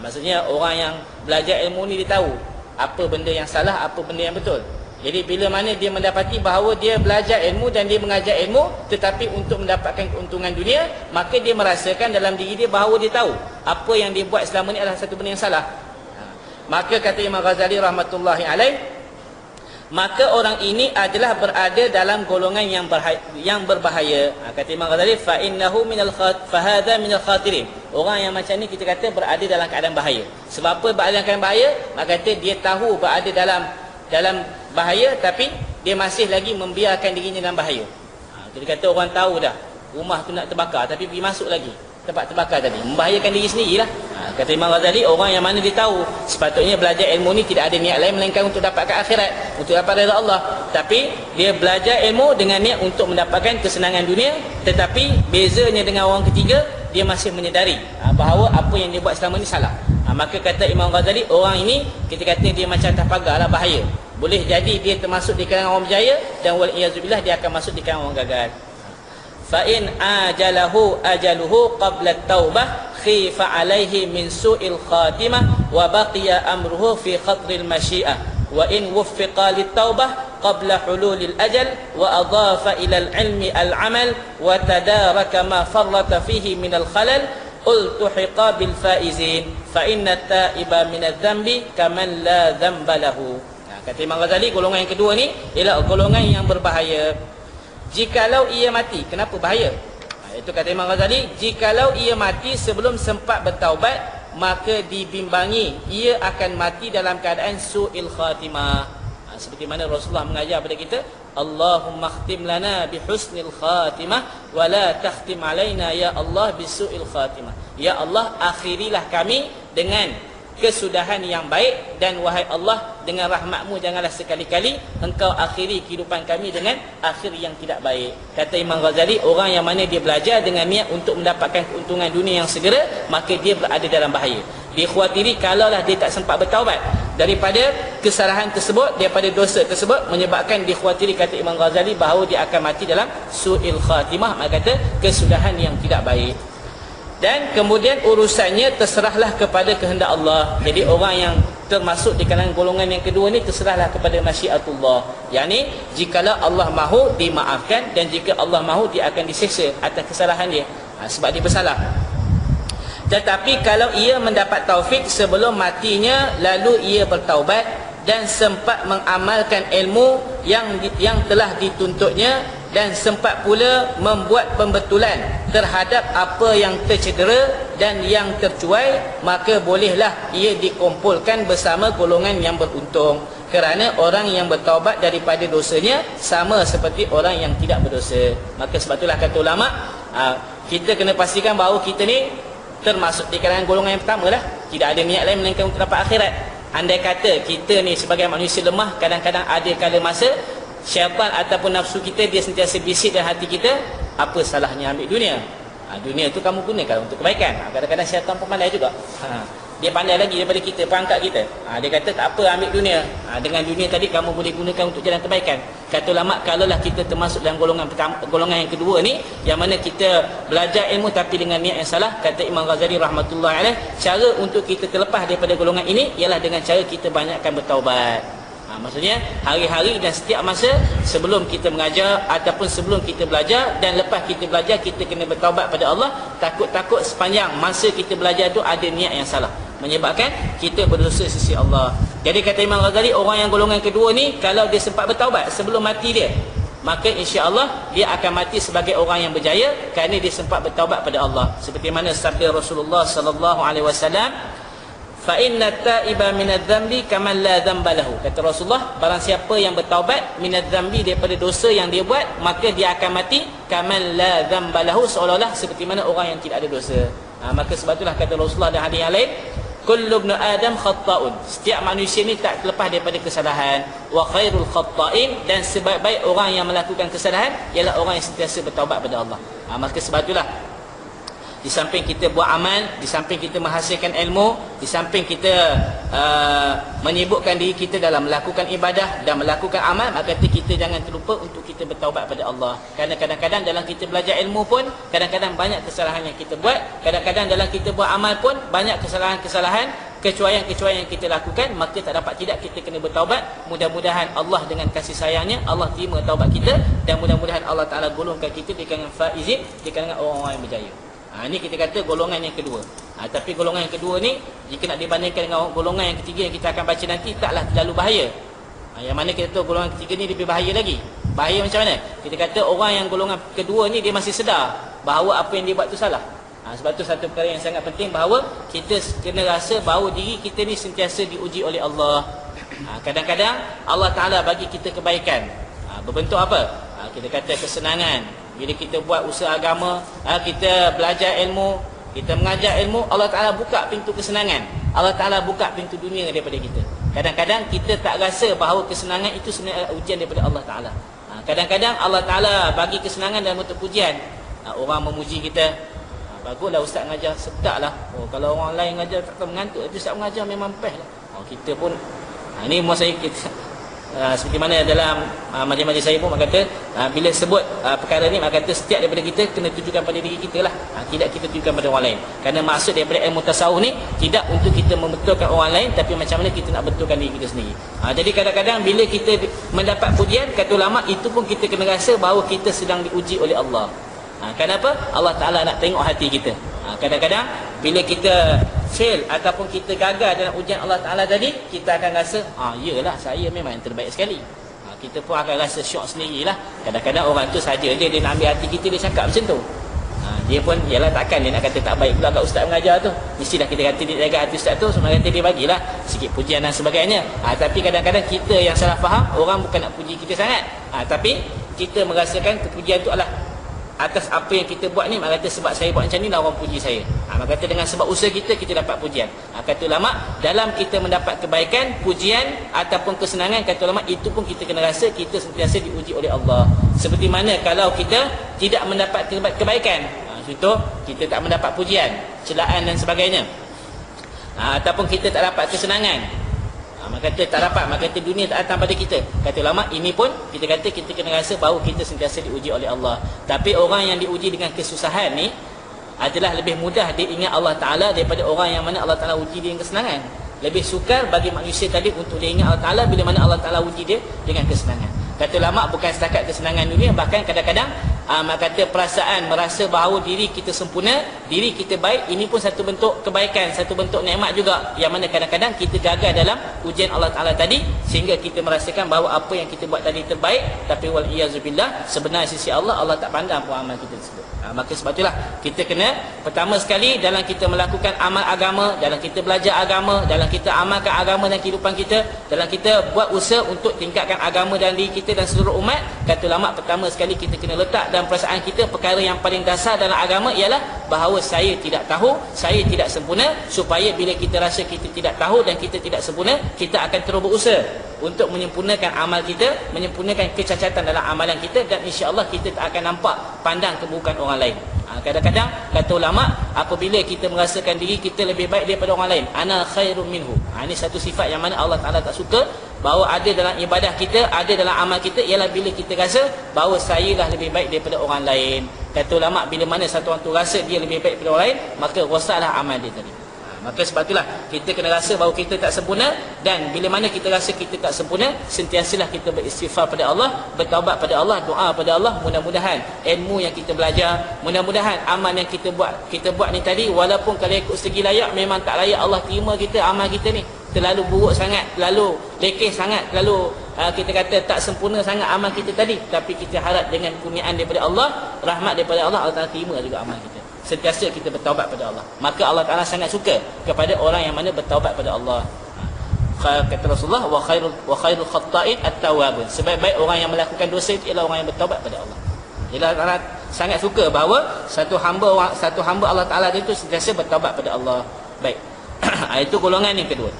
Maksudnya orang yang belajar ilmu ni dia tahu apa benda yang salah, apa benda yang betul. Jadi bila mana dia mendapati bahawa dia belajar ilmu dan dia mengajar ilmu tetapi untuk mendapatkan keuntungan dunia, maka dia merasakan dalam diri dia bahawa dia tahu apa yang dia buat selama ni adalah satu benda yang salah. Maka kata Imam Ghazali rahmatullahi alaih, maka orang ini adalah berada dalam golongan yang berbahaya. Kata Imam Ghazali, fa innahu minal fahadha minal khatirin. Orang yang macam ni kita kata berada dalam keadaan bahaya. Sebab apa berada dalam keadaan bahaya? Maka kata dia tahu berada dalam bahaya tapi dia masih lagi membiarkan dirinya dalam bahaya. Kita kata orang tahu dah rumah tu nak terbakar tapi pergi masuk lagi tempat terbakar tadi, membahayakan diri sendirilah. Kata Imam Ghazali, orang yang mana dia tahu sepatutnya belajar ilmu ni tidak ada niat lain melainkan untuk dapatkan akhirat, untuk dapat redha Allah, tapi dia belajar ilmu dengan niat untuk mendapatkan kesenangan dunia, tetapi bezanya dengan orang ketiga, dia masih menyedari bahawa apa yang dia buat selama ni salah. Maka kata Imam Ghazali, orang ini kita kata dia macam atas pagar lah, bahaya. Boleh jadi dia termasuk di kalangan orang berjaya, dan wal-iyazubillah dia akan masuk di kalangan orang gagal. Fa in ajalahu ajaluhu qabla at-taubah khifa alaihi min su'il khatimah wa baqiya amruhu fi khatril masyiah wa in wuffiqa lit-taubah qabla hululil ajal wa adhafa ila al-ilmi al-amal wa tadaraka ma farrata fihi min al-khalal ultuhiqa bil faizin fa inna at-taiba min adh-dhanbi kaman la dhanba lahu. Kata Imam Ghazali, golongan yang kedua ni ialah golongan yang berbahaya. Jikalau ia mati, kenapa bahaya? Itu kata Imam Ghazali, jikalau ia mati sebelum sempat bertaubat, maka dibimbangi ia akan mati dalam keadaan su'il khatimah. Seperti mana Rasulullah mengajar pada kita, Allahumma khtim lana bihusnil khatimah wa la takhtim alaina ya Allah bisu'il khatimah. Ya Allah, akhirilah kami dengan kesudahan yang baik, dan wahai Allah, dengan rahmatmu janganlah sekali-kali engkau akhiri kehidupan kami dengan akhir yang tidak baik. Kata Imam Ghazali, orang yang mana dia belajar dengan niat untuk mendapatkan keuntungan dunia yang segera, maka dia berada dalam bahaya. Dia khawatiri kalaulah dia tak sempat bertaubat daripada kesalahan tersebut, daripada dosa tersebut, menyebabkan dia khawatiri, kata Imam Ghazali, bahawa dia akan mati dalam su'il khatimah, maka kata kesudahan yang tidak baik. Dan kemudian urusannya terserahlah kepada kehendak Allah. Jadi orang yang termasuk di kalangan golongan yang kedua ni terserahlah kepada masyiatullah. Yani jikalau Allah mahu dimaafkan, dan jika Allah mahu dia akan diseksa atas kesalahan dia, sebab dia bersalah. Tetapi kalau ia mendapat taufik sebelum matinya, lalu ia bertaubat dan sempat mengamalkan ilmu yang telah dituntutnya, dan sempat pula membuat pembetulan terhadap apa yang tercedera dan yang tercuai, maka bolehlah ia dikumpulkan bersama golongan yang beruntung. Kerana orang yang bertaubat daripada dosanya sama seperti orang yang tidak berdosa. Maka sebab itulah kata ulama, kita kena pastikan bahawa kita ni termasuk di kalangan golongan yang pertama lah. Tidak ada niat lain melainkan untuk dapat akhirat. Andai kata kita ni sebagai manusia lemah, kadang-kadang ada kala masa syaitan ataupun nafsu kita dia sentiasa bisik dalam hati kita, apa salahnya ambil dunia? Dunia tu kamu gunakan untuk kebaikan. Kadang-kadang syaitan pun pandai juga. Dia pandai lagi daripada kita, perangkat kita. Dia kata tak apa, ambil dunia. Dengan dunia tadi kamu boleh gunakan untuk jalan kebaikan. Kata ulama, kalaulah kita termasuk dalam golongan yang kedua ni, yang mana kita belajar ilmu tapi dengan niat yang salah, kata Imam Ghazali rahmatullahi alaih, cara untuk kita terlepas daripada golongan ini ialah dengan cara kita banyakkan bertaubat. Maksudnya hari-hari dan setiap masa sebelum kita mengajar ataupun sebelum kita belajar, dan lepas kita belajar kita kena bertaubat pada Allah. Takut-takut sepanjang masa kita belajar tu ada niat yang salah, menyebabkan kita berdosa sisi Allah. Jadi kata Imam Ghazali, orang yang golongan kedua ni kalau dia sempat bertaubat sebelum mati dia, maka insya-Allah dia akan mati sebagai orang yang berjaya kerana dia sempat bertaubat pada Allah. Seperti mana sabda Rasulullah sallallahu alaihi wasallam, fa inna taiba minadz-dzambi kaman la dzamba lahu. Kata Rasulullah, barang siapa yang bertaubat minadz-dzambi, daripada dosa yang dia buat, maka dia akan mati kaman la dzamba lahu, seolah-olah seperti mana orang yang tidak ada dosa. Maka sebab itulah kata Rasulullah dalam hadis yang lain, kullu ibn adam khata'un, setiap manusia ni tak terlepas daripada kesalahan, wa khairul khata'in, dan sebaik-baik orang yang melakukan kesalahan ialah orang yang sentiasa bertaubat pada Allah. Maka sebab itulah di samping kita buat amal, di samping kita menghasilkan ilmu, di samping kita menyibukkan diri kita dalam melakukan ibadah dan melakukan amal, maka kita jangan terlupa untuk kita bertaubat pada Allah. Kerana kadang-kadang dalam kita belajar ilmu pun kadang-kadang banyak kesalahan yang kita buat, kadang-kadang dalam kita buat amal pun banyak kesalahan-kesalahan, kecuaian-kecuaian yang kita lakukan. Maka tak dapat tidak kita kena bertaubat. Mudah-mudahan Allah dengan kasih sayangnya Allah terima taubat kita, dan mudah-mudahan Allah Ta'ala golongkan kita di kalangan faizin, di kalangan orang-orang yang berjaya. Ini kita kata golongan yang kedua. Tapi golongan yang kedua ni, jika nak dibandingkan dengan golongan yang ketiga yang kita akan baca nanti, taklah terlalu bahaya. Yang mana kita tahu golongan ketiga ni lebih bahaya lagi. Bahaya macam mana? Kita kata orang yang golongan kedua ni dia masih sedar bahawa apa yang dia buat tu salah. Sebab tu satu perkara yang sangat penting, bahawa kita kena rasa bahawa diri kita ni sentiasa diuji oleh Allah. Kadang-kadang Allah Ta'ala bagi kita kebaikan. Berbentuk apa? Kita kata kesenangan. Bila kita buat usaha agama, kita belajar ilmu, kita mengajar ilmu, Allah Ta'ala buka pintu kesenangan, Allah Ta'ala buka pintu dunia daripada kita. Kadang-kadang kita tak rasa bahawa kesenangan itu sebenarnya ujian daripada Allah Ta'ala. Kadang-kadang Allah Ta'ala bagi kesenangan dalam bentuk pujian. Orang memuji kita, baguslah ustaz mengajar, sedaplah. Kalau orang lain mengajar tak mengantuk, itu ustaz mengajar memang best lah. Kita pun, ini masa kita seperti mana dalam majlis-majlis saya pun kata bila sebut perkara ni kata setiap daripada kita kena tujukan pada diri kita lah, tidak kita tujukan pada orang lain. Kerana maksud daripada ilmu tasawuf ni tidak untuk kita membetulkan orang lain, tapi macam mana kita nak betulkan diri kita sendiri. Jadi kadang-kadang bila kita mendapat pujian, kata ulama, itu pun kita kena rasa bahawa kita sedang diuji oleh Allah. Kenapa? Allah Ta'ala nak tengok hati kita. Kadang-kadang bila kita fail ataupun kita gagal dalam ujian Allah Ta'ala tadi, kita akan rasa iyalah saya memang yang terbaik sekali. Kita pun akan rasa syok sendirilah. Kadang-kadang orang tu saja dia nak ambil hati kita, dia cakap macam tu. Dia pun ialah takkan dia nak kata tak baik pula kat ustaz mengajar tu. Mestilah kita kata dia jaga hati ustaz tu, sebenarnya kata dia bagilah sikit pujian dan sebagainya. Tapi kadang-kadang kita yang salah faham, orang bukan nak puji kita sangat, tapi kita merasakan kepujian tu adalah atas apa yang kita buat ni. Kata sebab saya buat macam ni lah orang puji saya. Kata dengan sebab usaha kita dapat pujian. Kata ulama, dalam kita mendapat kebaikan, pujian ataupun kesenangan, kata ulama, itu pun kita kena rasa kita sentiasa diuji oleh Allah. Seperti mana kalau kita tidak mendapat kebaikan, contoh kita tak mendapat pujian, celaan dan sebagainya, ataupun kita tak dapat kesenangan, maka kata tak dapat, maka kata dunia tak datang pada kita. Kata ulama, ini pun kita kata kita kena rasa bahawa kita sentiasa diuji oleh Allah. Tapi orang yang diuji dengan kesusahan ni adalah lebih mudah dia ingat Allah Ta'ala daripada orang yang mana Allah Ta'ala uji dia dengan kesenangan. Lebih sukar bagi manusia tadi untuk dia ingat Allah Ta'ala bila mana Allah Ta'ala uji dia dengan kesenangan. Kata ulama, bukan setakat kesenangan dunia, bahkan kadang-kadang kata perasaan merasa bahawa diri kita sempurna, diri kita baik, ini pun satu bentuk kebaikan, satu bentuk nikmat juga, yang mana kadang-kadang kita gagal dalam ujian Allah Ta'ala tadi, sehingga kita merasakan bahawa apa yang kita buat tadi terbaik, tapi wal-iyazubillah sebenarnya sisi Allah, Allah tak pandang pun amal kita tersebut. Maka sebab itulah kita kena pertama sekali dalam kita melakukan amal agama, dalam kita belajar agama, dalam kita amalkan agama dan kehidupan kita, dalam kita buat usaha untuk tingkatkan agama dalam diri kita dan seluruh umat, kata ulama, pertama sekali kita kena letak dalam perasaan kita perkara yang paling dasar dalam agama ialah bahawa saya tidak tahu, saya tidak sempurna, supaya bila kita rasa kita tidak tahu dan kita tidak sempurna, kita akan terus berusaha untuk menyempurnakan amal kita, menyempurnakan kecacatan dalam amalan kita, dan insya-Allah kita tak akan nampak pandang keburukan orang lain. Kadang-kadang kata ulama, apabila kita merasakan diri kita lebih baik daripada orang lain, ana khairum minhu, ini satu sifat yang mana Allah Ta'ala tak suka bahawa ada dalam ibadah kita, ada dalam amal kita, ialah bila kita rasa bahawa saya lah lebih baik daripada orang lain. Kata ulama, bila mana satu orang tu rasa dia lebih baik daripada orang lain, maka rosaklah amal dia tadi. Maka sebab itulah kita kena rasa bahawa kita tak sempurna, dan bila mana kita rasa kita tak sempurna, sentiasalah kita beristighfar pada Allah, bertaubat pada Allah, doa pada Allah. Mudah-mudahan ilmu yang kita belajar, mudah-mudahan amal yang kita buat ni tadi, walaupun kalau ikut segi layak memang tak layak Allah terima kita, amal kita ni terlalu buruk sangat, terlalu lekeh sangat, terlalu kita kata tak sempurna sangat amal kita tadi, tapi kita harap dengan kurniaan daripada Allah, rahmat daripada Allah, Allah Ta'ala terima juga amal kita. Sentiasa kita bertaubat pada Allah, maka Allah Ta'ala sangat suka kepada orang yang mana bertaubat pada Allah. Kata Rasulullah, wa khairul khatta'in at-tawwabun, sebaik-baik orang yang melakukan dosa itu ialah orang yang bertaubat pada Allah. Ialah Allah sangat suka bahawa satu hamba Allah Ta'ala itu sentiasa bertaubat pada Allah. Baik. Itu golongan yang kedua.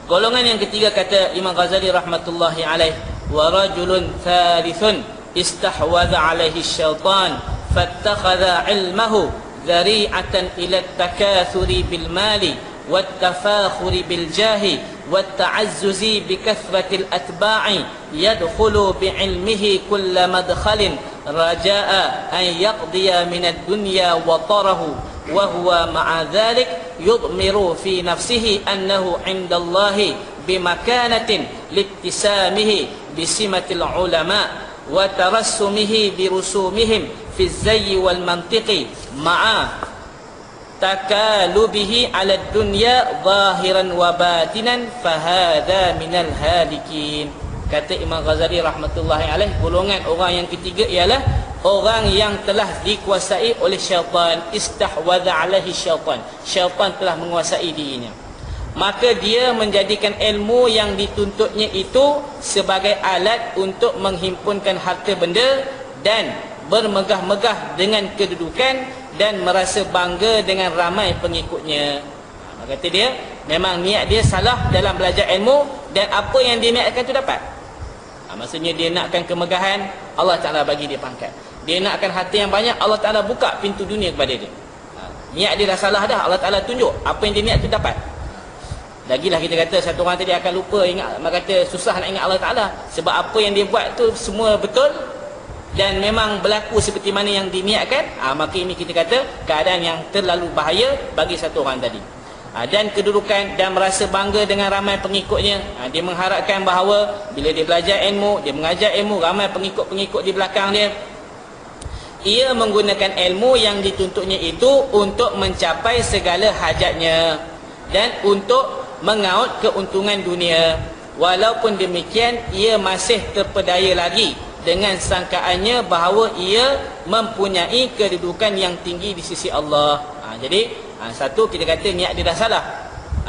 Golongan yang ketiga, kata Imam Ghazali rahmatullahi alaih, wa rajulun thalithun istahwadha alaihi syaitan fattakhadha ilmahu dhari'atan ila at-takathuri bil mali wat tafakhuri bil jahi wat ta'azzuzi bi kathratil atba'i yadkhulu bi ilmihi kull madkhalin raja'a an yaqdiya min ad-dunya wa tarahu wa huwa ma'a dhalik yudmiru fi nafsihi annahu 'inda Allahi bimakanatin littisamihi bisimatil ulama wa tarassumihi birusumihim fi az-zayyi wal mantiqi ma'a takalubihi 'ala ad-dunya zahiran wa batinan fahadha minal halikin. Kata Imam Ghazali rahmatullahi alaih, golongan orang yang ketiga ialah orang yang telah dikuasai oleh syaitan. Istahwadha alaihi syaitan, syaitan telah menguasai dirinya, maka dia menjadikan ilmu yang dituntutnya itu sebagai alat untuk menghimpunkan harta benda dan bermegah-megah dengan kedudukan dan merasa bangga dengan ramai pengikutnya. Kata dia, memang niat dia salah dalam belajar ilmu, dan apa yang dia niatkan itu dapat. Maksudnya dia nakkan kemegahan, Allah Ta'ala bagi dia pangkat. Dia nakkan harta yang banyak, Allah Ta'ala buka pintu dunia kepada dia. Niat dia dah salah dah, Allah Ta'ala tunjuk apa yang dia niat tu dapat. Lagilah kita kata satu orang tadi akan lupa ingat, maka kata susah nak ingat Allah Ta'ala. Sebab apa yang dia buat tu semua betul dan memang berlaku seperti mana yang diniatkan. Maka ini kita kata keadaan yang terlalu bahaya bagi satu orang tadi. Dan kedudukan dan merasa bangga dengan ramai pengikutnya. Dia mengharapkan bahawa bila dia belajar ilmu, dia mengajar ilmu, ramai pengikut-pengikut di belakang dia. Ia menggunakan ilmu yang dituntutnya itu untuk mencapai segala hajatnya dan untuk mengaut keuntungan dunia. Walaupun demikian, ia masih terpedaya lagi dengan sangkaannya bahawa ia mempunyai kedudukan yang tinggi di sisi Allah. Jadi satu, kita kata niat dia dah salah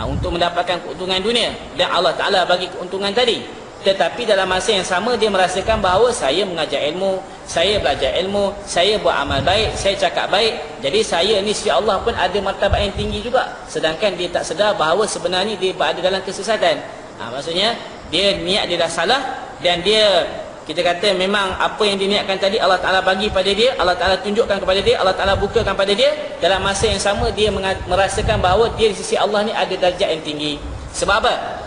untuk mendapatkan keuntungan dunia, dan Allah Ta'ala bagi keuntungan tadi. Tetapi dalam masa yang sama dia merasakan bahawa saya mengajar ilmu, saya belajar ilmu, saya buat amal baik, saya cakap baik, jadi saya ni sisi Allah pun ada martabat yang tinggi juga. Sedangkan dia tak sedar bahawa sebenarnya dia berada dalam kesesatan. Maksudnya dia niat dia dah salah, dan dia, kita kata memang apa yang diniatkan tadi Allah Ta'ala bagi pada dia, Allah Ta'ala tunjukkan kepada dia, Allah Ta'ala bukakan pada dia. Dalam masa yang sama dia merasakan bahawa dia di sisi Allah ni ada darjat yang tinggi. Sebab apa?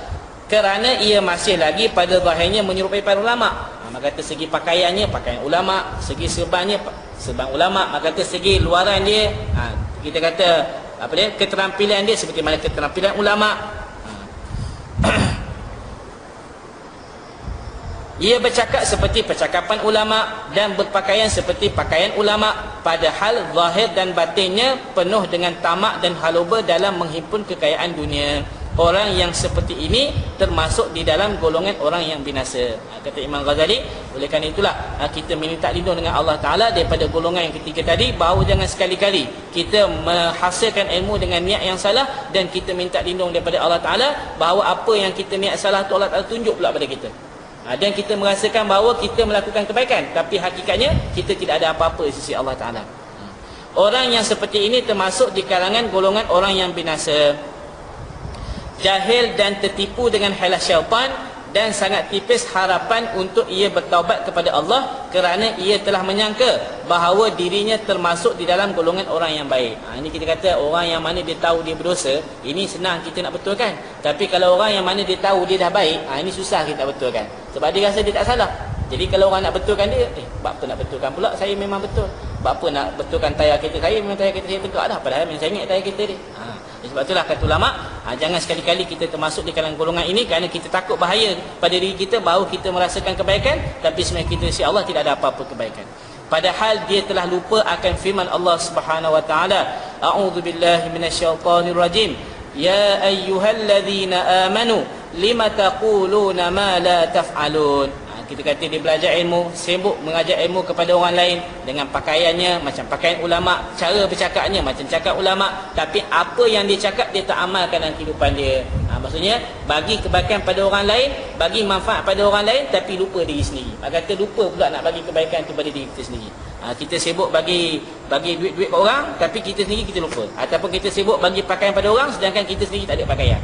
Kerana ia masih lagi pada zahirnya menyerupai para ulama. Maka kata segi pakaiannya pakaian ulama, segi serbannya serban ulama, maka kata segi luaran dia, kita kata apa dia, keterampilan dia seperti mana keterampilan ulama. Ia bercakap seperti percakapan ulama dan berpakaian seperti pakaian ulama, padahal zahir dan batinnya penuh dengan tamak dan haloba dalam menghimpun kekayaan dunia. Orang yang seperti ini termasuk di dalam golongan orang yang binasa. Kata Imam Ghazali, oleh kerana itulah kita minta lindung dengan Allah Ta'ala daripada golongan yang ketiga tadi, bahawa jangan sekali-kali kita menghasilkan ilmu dengan niat yang salah, dan kita minta lindung daripada Allah Ta'ala bahawa apa yang kita niat salah tu Allah Ta'ala tunjuk pula pada kita. Dan kita merasakan bahawa kita melakukan kebaikan, tapi hakikatnya kita tidak ada apa-apa di sisi Allah Ta'ala. Orang yang seperti ini termasuk di kalangan golongan orang yang binasa, jahil dan tertipu dengan hilah syaitan, dan sangat tipis harapan untuk ia bertaubat kepada Allah kerana ia telah menyangka bahawa dirinya termasuk di dalam golongan orang yang baik. Ini kita kata orang yang mana dia tahu dia berdosa, ini senang kita nak betulkan. Tapi kalau orang yang mana dia tahu dia dah baik, ini susah kita nak betulkan. Sebab dia rasa dia tak salah. Jadi kalau orang nak betulkan dia, buat apa nak betulkan pula, saya memang betul. Buat apa nak betulkan tayar kereta saya, memang tayar kereta saya betul dah, padahal memang saya ingat tayar kereta dia. Sebab itulah kata ulama, jangan sekali-kali kita termasuk di kalangan golongan ini, kerana kita takut bahaya pada diri kita bahawa kita merasakan kebaikan, tapi sebenarnya kita si Allah tidak ada apa-apa kebaikan. Padahal dia telah lupa akan firman Allah Subhanahu wa taala, a'udzubillahi minasyaitonirrajim, ya ayyuhalladzina amanu lima taquluna ma la taf'alun. Kita kata dia belajar ilmu, sibuk mengajar ilmu kepada orang lain dengan pakaiannya macam pakaian ulama, cara bercakapnya macam cakap ulama, tapi apa yang dia cakap dia tak amalkan dalam kehidupan dia. Maksudnya bagi kebaikan pada orang lain, bagi manfaat pada orang lain, tapi lupa diri sendiri. Maka kata lupa pula nak bagi kebaikan kepada diri kita sendiri. Kita sibuk bagi duit-duit pada orang, tapi kita sendiri kita lupa. Ataupun kita sibuk bagi pakaian pada orang, sedangkan kita sendiri tak ada pakaian.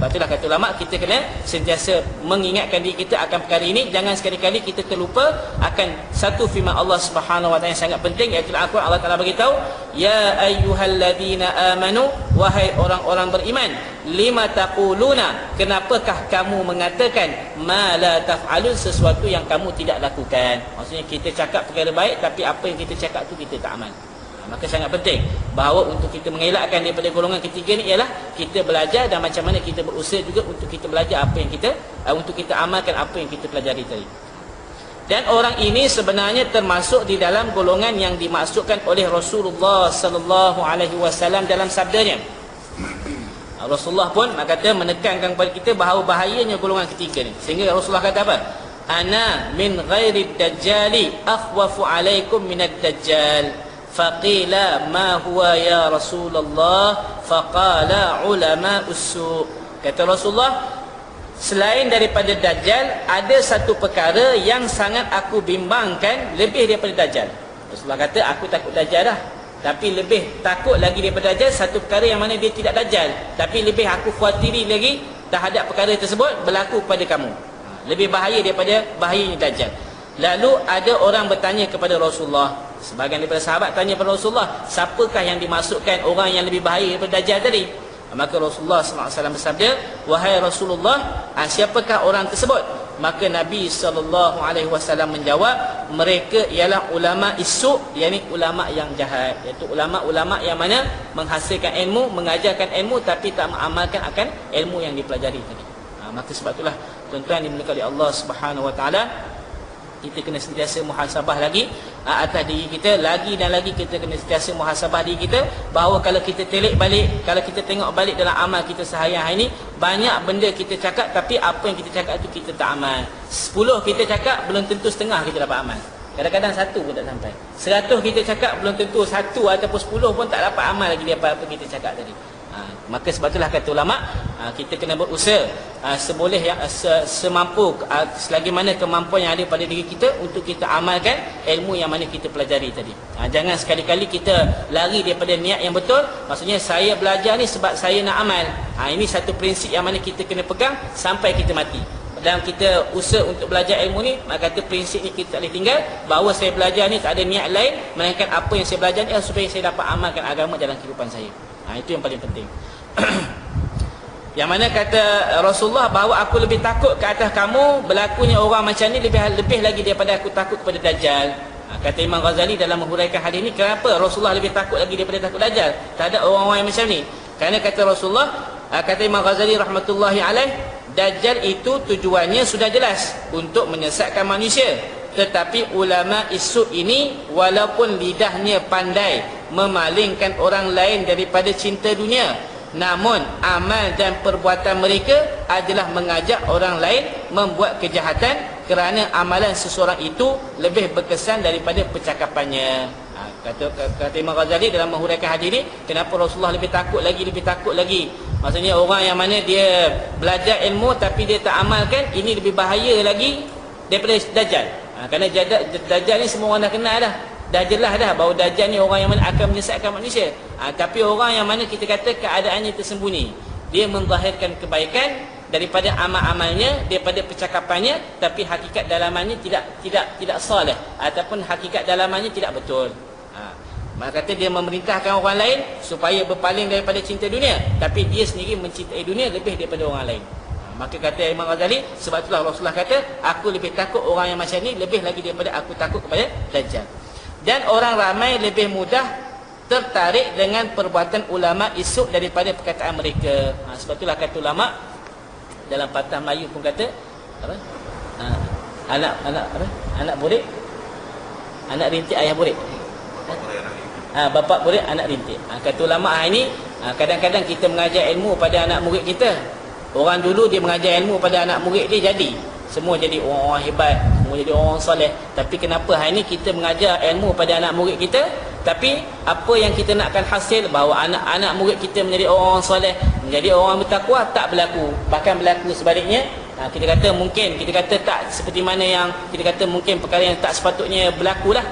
Sebab itulah kata ulama, kita kena sentiasa mengingatkan diri kita akan perkara ini. Jangan sekali-kali kita terlupa akan satu firman Allah Subhanahu wa taala yang sangat penting, iaitu Al-Quran. Allah Taala beritahu, ya ayyuhalladzina amanu, wahai orang-orang beriman, lima taquluna, kenapakah kamu mengatakan ma la taf'alun, sesuatu yang kamu tidak lakukan. Maksudnya kita cakap perkara baik, tapi apa yang kita cakap tu kita tak amal. Maka sangat penting bahawa untuk kita mengelakkan daripada golongan ketiga ni ialah kita belajar, dan macam mana kita berusaha juga untuk kita belajar apa yang kita untuk kita amalkan apa yang kita pelajari tadi. Dan orang ini sebenarnya termasuk di dalam golongan yang dimaksudkan oleh Rasulullah sallallahu alaihi wasallam dalam sabdanya. Rasulullah pun kata menekankan kepada kita bahawa bahayanya golongan ketiga ni, sehingga Rasulullah kata apa? Ana min ghairi dajjali akhwafu alaikum minad dajjal. Faqila ma huwa ya Rasulullah, faqala ulama ussu. Kata Rasulullah, selain daripada Dajjal, ada satu perkara yang sangat aku bimbangkan lebih daripada Dajjal. Rasulullah kata, aku takut Dajjal dah, tapi lebih takut lagi daripada Dajjal satu perkara yang mana dia tidak Dajjal, tapi lebih aku khawatiri lagi terhadap perkara tersebut berlaku kepada kamu. Lebih bahaya daripada bahayanya Dajjal. Lalu ada orang bertanya kepada Rasulullah, sebahagian daripada sahabat tanya kepada Rasulullah, siapakah yang dimasukkan orang yang lebih bahaya daripada Dajjal tadi? Maka Rasulullah SAW bersabda, wahai Rasulullah, siapakah orang tersebut? Maka Nabi SAW menjawab, mereka ialah ulama isu, yakni ulama yang jahat, iaitu ulama-ulama yang mana menghasilkan ilmu, mengajarkan ilmu tapi tak mengamalkan akan ilmu yang dipelajari tadi. Maka sebab itulah tuan-tuan dimuliakan oleh Allah Subhanahu Wa Taala, kita kena sentiasa muhasabah lagi atas diri kita, lagi dan lagi kita kena sentiasa muhasabah diri kita, bahawa kalau kita telik balik, kalau kita tengok balik dalam amal kita seharian hari ini, banyak benda kita cakap tapi apa yang kita cakap itu kita tak amal. 10 kita cakap, belum tentu setengah kita dapat amal. Kadang-kadang 1 pun tak sampai. 100 kita cakap, belum tentu 1 ataupun 10 pun tak dapat amal lagi daripada apa kita cakap tadi. Maka sebab itulah kata ulama, kita kena berusaha seboleh yang semampu, selagi mana kemampuan yang ada pada diri kita untuk kita amalkan ilmu yang mana kita pelajari tadi. Jangan sekali-kali kita lari daripada niat yang betul. Maksudnya saya belajar ni sebab saya nak amal. Ini satu prinsip yang mana kita kena pegang sampai kita mati. Dan kita usaha untuk belajar ilmu ni, maka kata prinsip ni kita tak boleh tinggal, bahawa saya belajar ni tak ada niat lain melainkan apa yang saya belajar ni supaya saya dapat amalkan agama dalam kehidupan saya. Itu yang paling penting. Yang mana kata Rasulullah bahawa aku lebih takut ke atas kamu berlakunya orang macam ni lebih lagi daripada aku takut kepada Dajjal. Kata Imam Ghazali dalam menghuraikan hadis ni, kenapa Rasulullah lebih takut lagi daripada takut Dajjal? Tak ada orang-orang yang macam ni. Kerana kata Rasulullah, kata Imam Ghazali rahmatullahi alaih, Dajjal itu tujuannya sudah jelas, untuk menyesatkan manusia. Tetapi ulama isu ini walaupun lidahnya pandai memalingkan orang lain daripada cinta dunia, namun amal dan perbuatan mereka adalah mengajak orang lain membuat kejahatan, kerana amalan seseorang itu lebih berkesan daripada percakapannya. Kata Imam Ghazali dalam menghuraikan hadis ini, kenapa Rasulullah lebih takut lagi. Maksudnya orang yang mana dia belajar ilmu tapi dia tak amalkan, ini lebih bahaya lagi daripada Dajjal. Kerana Dajjal ni semua orang dah kenal dah. Dah jelas dah bahawa Dajjal ni orang yang mana akan menyesatkan manusia. Tapi orang yang mana kita kata keadaannya tersembunyi, dia menzahirkan kebaikan daripada amal-amalnya, daripada percakapannya, tapi hakikat dalamannya tidak saleh, ataupun hakikat dalamannya tidak betul. Maka kata dia memerintahkan orang lain supaya berpaling daripada cinta dunia, tapi dia sendiri mencintai dunia lebih daripada orang lain. Maka kata Imam Ghazali, sebab itulah Rasulullah kata, aku lebih takut orang yang macam ni lebih lagi daripada aku takut kepada Dajjal. Dan orang ramai lebih mudah tertarik dengan perbuatan ulama isuk daripada perkataan mereka. Sebab itulah kata ulama dalam patah Melayu pun kata apa? Anak burik, anak rintik ayah burik. Bapa burik, anak rintik. Kata ulama ini, kadang-kadang kita mengajar ilmu pada anak murid kita. Orang dulu dia mengajar ilmu pada anak murid dia, jadi semua jadi orang-orang hebat, semua jadi orang soleh. Tapi kenapa hari ni kita mengajar ilmu pada anak murid kita, tapi apa yang kita nakkan hasil bahawa anak-anak murid kita menjadi orang soleh, menjadi orang bertakwa, tak berlaku. Bahkan berlaku sebaliknya. Kita kata mungkin, kita kata tak seperti mana yang kita kata mungkin perkara yang tak sepatutnya berlaku lah.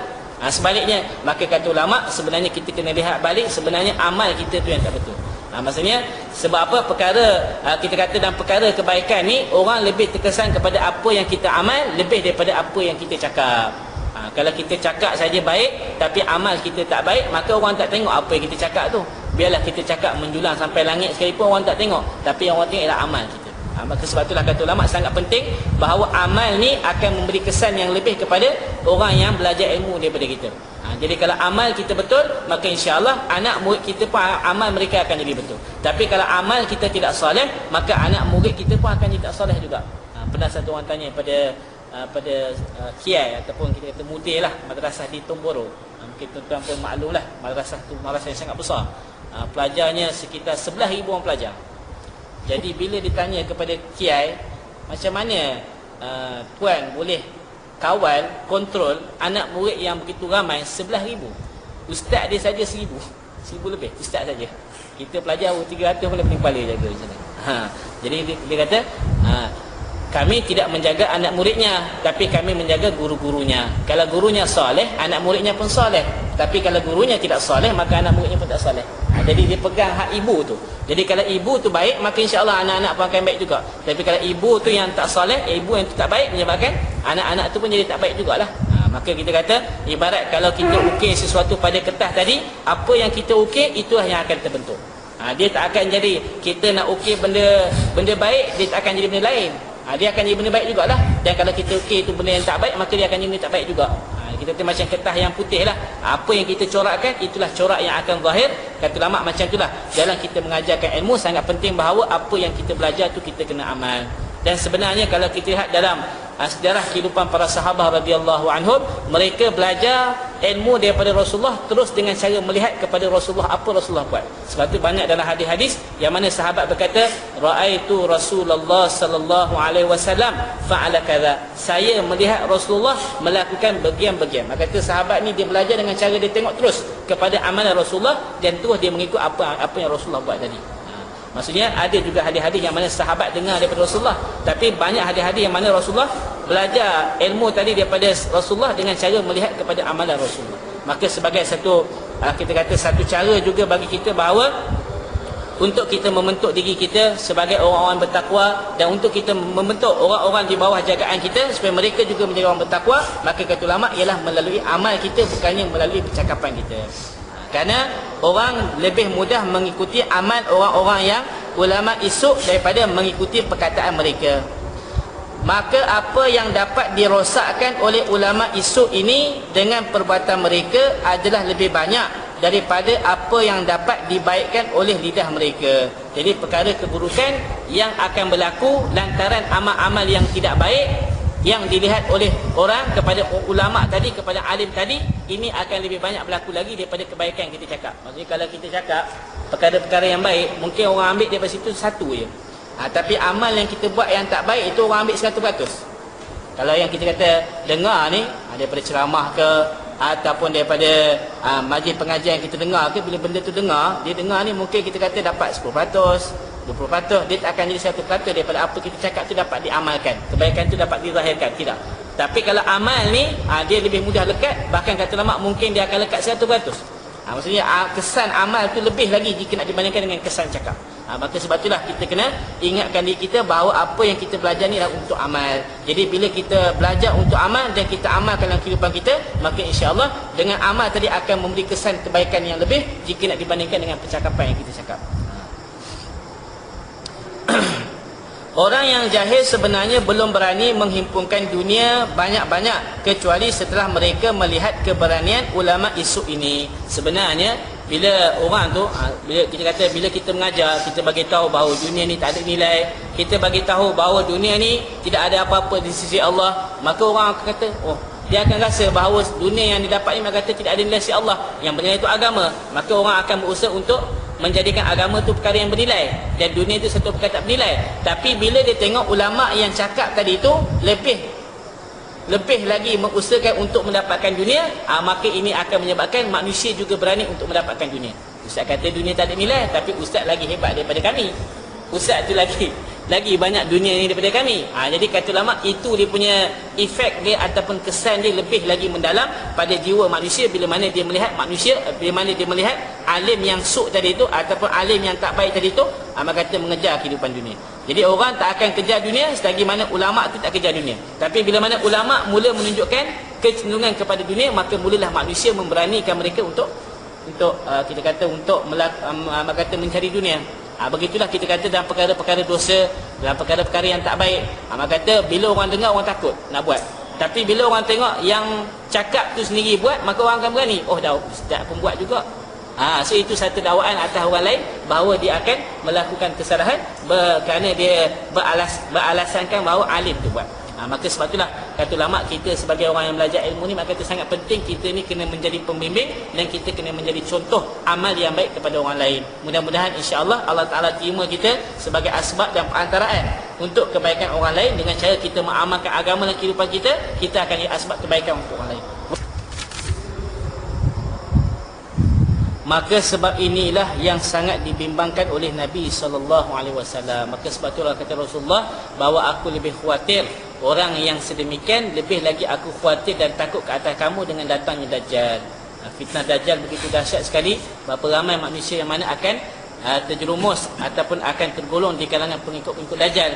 Sebaliknya, maka kata ulama, sebenarnya kita kena lihat balik, sebenarnya amal kita tu yang tak betul. Maksudnya sebab apa perkara kita kata dalam perkara kebaikan ni, orang lebih terkesan kepada apa yang kita amal lebih daripada apa yang kita cakap. Kalau kita cakap saja baik tapi amal kita tak baik, maka orang tak tengok apa yang kita cakap tu. Biarlah kita cakap menjulang sampai langit sekalipun, orang tak tengok, tapi yang orang tengok ialah amal kita. Maka sebab itulah kata ulama sangat penting bahawa amal ni akan memberi kesan yang lebih kepada orang yang belajar ilmu daripada kita. Jadi kalau amal kita betul, maka insya-Allah anak murid kita pun amal mereka akan jadi betul. Tapi kalau amal kita tidak soleh, maka anak murid kita pun akan tidak soleh juga. Pernah satu orang tanya pada kiai ataupun kita kata mudir lah, madrasah di Tomboro. Mungkin tuan-tuan pun maklum lah, madrasah tu madrasah yang sangat besar. Pelajarnya sekitar 11,000 orang pelajar. Jadi bila ditanya kepada kiai, macam mana puan boleh kawal, kontrol anak murid yang begitu ramai 11,000. Ustaz dia saja 1,000 lebih, ustaz saja. Kita pelajar 300 pun lebih kepala jaga macam mana. Jadi dia kata, kami tidak menjaga anak muridnya, tapi kami menjaga guru-gurunya. Kalau gurunya soleh, anak muridnya pun soleh. Tapi kalau gurunya tidak soleh, maka anak muridnya pun tak soleh. Jadi dia pegang hak ibu tu. Jadi kalau ibu tu baik, maka insya-Allah anak-anak pun akan baik juga. Tapi kalau ibu tu yang tak soleh, ibu yang tu tak baik, menyebabkan anak-anak tu pun jadi tak baik jugalah. Maka kita kata, ibarat kalau kita ukir sesuatu pada kertas tadi, apa yang kita ukir itulah yang akan terbentuk. Dia tak akan jadi, kita nak ukir benda baik, dia tak akan jadi benda lain. Dia akan jadi benda baik jugalah. Dan kalau kita ukir itu benda yang tak baik, maka dia akan jadi benda tak baik juga. Kita tu macam kertas yang putih lah. Apa yang kita corakkan, itulah corak yang akan zahir. Kata ulama macam itulah. Dalam kita mengajarkan ilmu, sangat penting bahawa apa yang kita belajar tu kita kena amal. Dan sebenarnya kalau kita lihat dalam sejarah kehidupan para sahabat radhiyallahu anhum, mereka belajar ilmu daripada Rasulullah terus dengan cara melihat kepada Rasulullah, apa Rasulullah buat. Sebab tu banyak dalam hadis-hadis yang mana sahabat berkata, raaitu Rasulullah sallallahu alaihi wasallam fa'ala kadza. Saya melihat Rasulullah melakukan bagian-bagian. Maka kata sahabat ni dia belajar dengan cara dia tengok terus kepada amalan Rasulullah dan terus dia mengikut apa yang Rasulullah buat tadi. Maksudnya ada juga hadis-hadis yang mana sahabat dengar daripada Rasulullah, tapi banyak hadis-hadis yang mana Rasulullah belajar ilmu tadi daripada Rasulullah dengan cara melihat kepada amalan Rasulullah. Maka sebagai satu kita kata satu cara juga bagi kita bahawa untuk kita membentuk diri kita sebagai orang-orang bertakwa, dan untuk kita membentuk orang-orang di bawah jagaan kita supaya mereka juga menjadi orang bertakwa, maka kata ulama ialah melalui amal kita, bukannya melalui percakapan kita. Kerana orang lebih mudah mengikuti amal orang-orang yang ulama isuk daripada mengikuti perkataan mereka. Maka apa yang dapat dirosakkan oleh ulama isuk ini dengan perbuatan mereka adalah lebih banyak daripada apa yang dapat dibaikkan oleh lidah mereka. Jadi perkara keburukan yang akan berlaku lantaran amal-amal yang tidak baik yang dilihat oleh orang kepada ulama tadi, kepada alim tadi, ini akan lebih banyak berlaku lagi daripada kebaikan yang kita cakap. Maksudnya kalau kita cakap perkara-perkara yang baik, mungkin orang ambil daripada situ satu je. Tapi amal yang kita buat yang tak baik, itu orang ambil 100%. Kalau yang kita kata dengar ni, daripada ceramah ke, ataupun daripada majlis pengajian yang kita dengar ke, bila benda tu dengar, dia dengar ni mungkin kita kata dapat 10%, 20%, dia tak akan jadi 100% daripada apa kita cakap tu dapat diamalkan. Kebaikan tu dapat dizahirkan, tidak. Tapi kalau amal ni, dia lebih mudah lekat, bahkan kata ulama mungkin dia akan lekat 100%. Maksudnya kesan amal tu lebih lagi jika nak dibandingkan dengan kesan cakap. Maka sebab itulah kita kena ingatkan diri kita bahawa apa yang kita belajar ni adalah untuk amal. Jadi bila kita belajar untuk amal dan kita amalkan dalam kehidupan kita, maka insya-Allah dengan amal tadi akan memberi kesan kebaikan yang lebih jika nak dibandingkan dengan percakapan yang kita cakap. Orang yang jahil sebenarnya belum berani menghimpunkan dunia banyak-banyak kecuali setelah mereka melihat keberanian ulama isu ini. Sebenarnya bila orang tu, bila kita kata bila kita mengajar, kita bagi tahu bahawa dunia ni tak ada nilai, kita bagi tahu bahawa dunia ni tidak ada apa-apa di sisi Allah, maka orang akan kata, oh, dia akan rasa bahawa dunia yang didapat ni, maka kata tidak ada nilai sisi Allah, yang bernilai itu agama. Maka orang akan berusaha untuk menjadikan agama tu perkara yang bernilai dan dunia itu satu perkara tak bernilai. Tapi bila dia tengok ulama yang cakap tadi tu lebih lagi mengusahakan untuk mendapatkan dunia, maka ini akan menyebabkan manusia juga berani untuk mendapatkan dunia. Ustaz kata dunia tak ada nilai, tapi ustaz lagi hebat daripada kami. Ustaz tu lagi banyak dunia ni daripada kami. Jadi kata ulama, itu dia punya efek dia ataupun kesan dia lebih lagi mendalam pada jiwa manusia bila mana dia melihat manusia, bila mana dia melihat alim yang suk tadi itu ataupun alim yang tak baik tadi itu, maka kata mengejar kehidupan dunia. Jadi orang tak akan kejar dunia selagi mana ulama tu tak kejar dunia. Tapi bila mana ulama mula menunjukkan kecenderungan kepada dunia, maka mulalah manusia memberanikan mereka untuk kita kata untuk mencari dunia. Begitulah kita kata dalam perkara-perkara dosa, dalam perkara-perkara yang tak baik, maka kata bila orang dengar orang takut nak buat. Tapi bila orang tengok yang cakap tu sendiri buat, maka orang akan berani. Oh dah ustaz pun buat juga. So itu satu dakwaan atas orang lain bahawa dia akan melakukan kesalahan kerana dia beralasankan bahawa alim tu buat. Maka sebab itulah kata ulama, kita sebagai orang yang belajar ilmu ni, maka itu sangat penting kita ni kena menjadi pembimbing dan kita kena menjadi contoh amal yang baik kepada orang lain. Mudah-mudahan insya-Allah Allah Taala terima kita sebagai asbab dan perantaraan untuk kebaikan orang lain. Dengan cara kita mengamalkan agama dalam kehidupan kita, kita akan jadi asbab kebaikan untuk orang lain. Maka sebab inilah yang sangat dibimbangkan oleh Nabi SAW. Maka sebab itulah kata Rasulullah bahawa aku lebih khawatir orang yang sedemikian, lebih lagi aku khawatir dan takut ke atas kamu dengan datangnya Dajjal. Fitnah Dajjal begitu dahsyat sekali, berapa ramai manusia yang mana akan terjerumus ataupun akan tergolong di kalangan pengikut-pengikut Dajjal.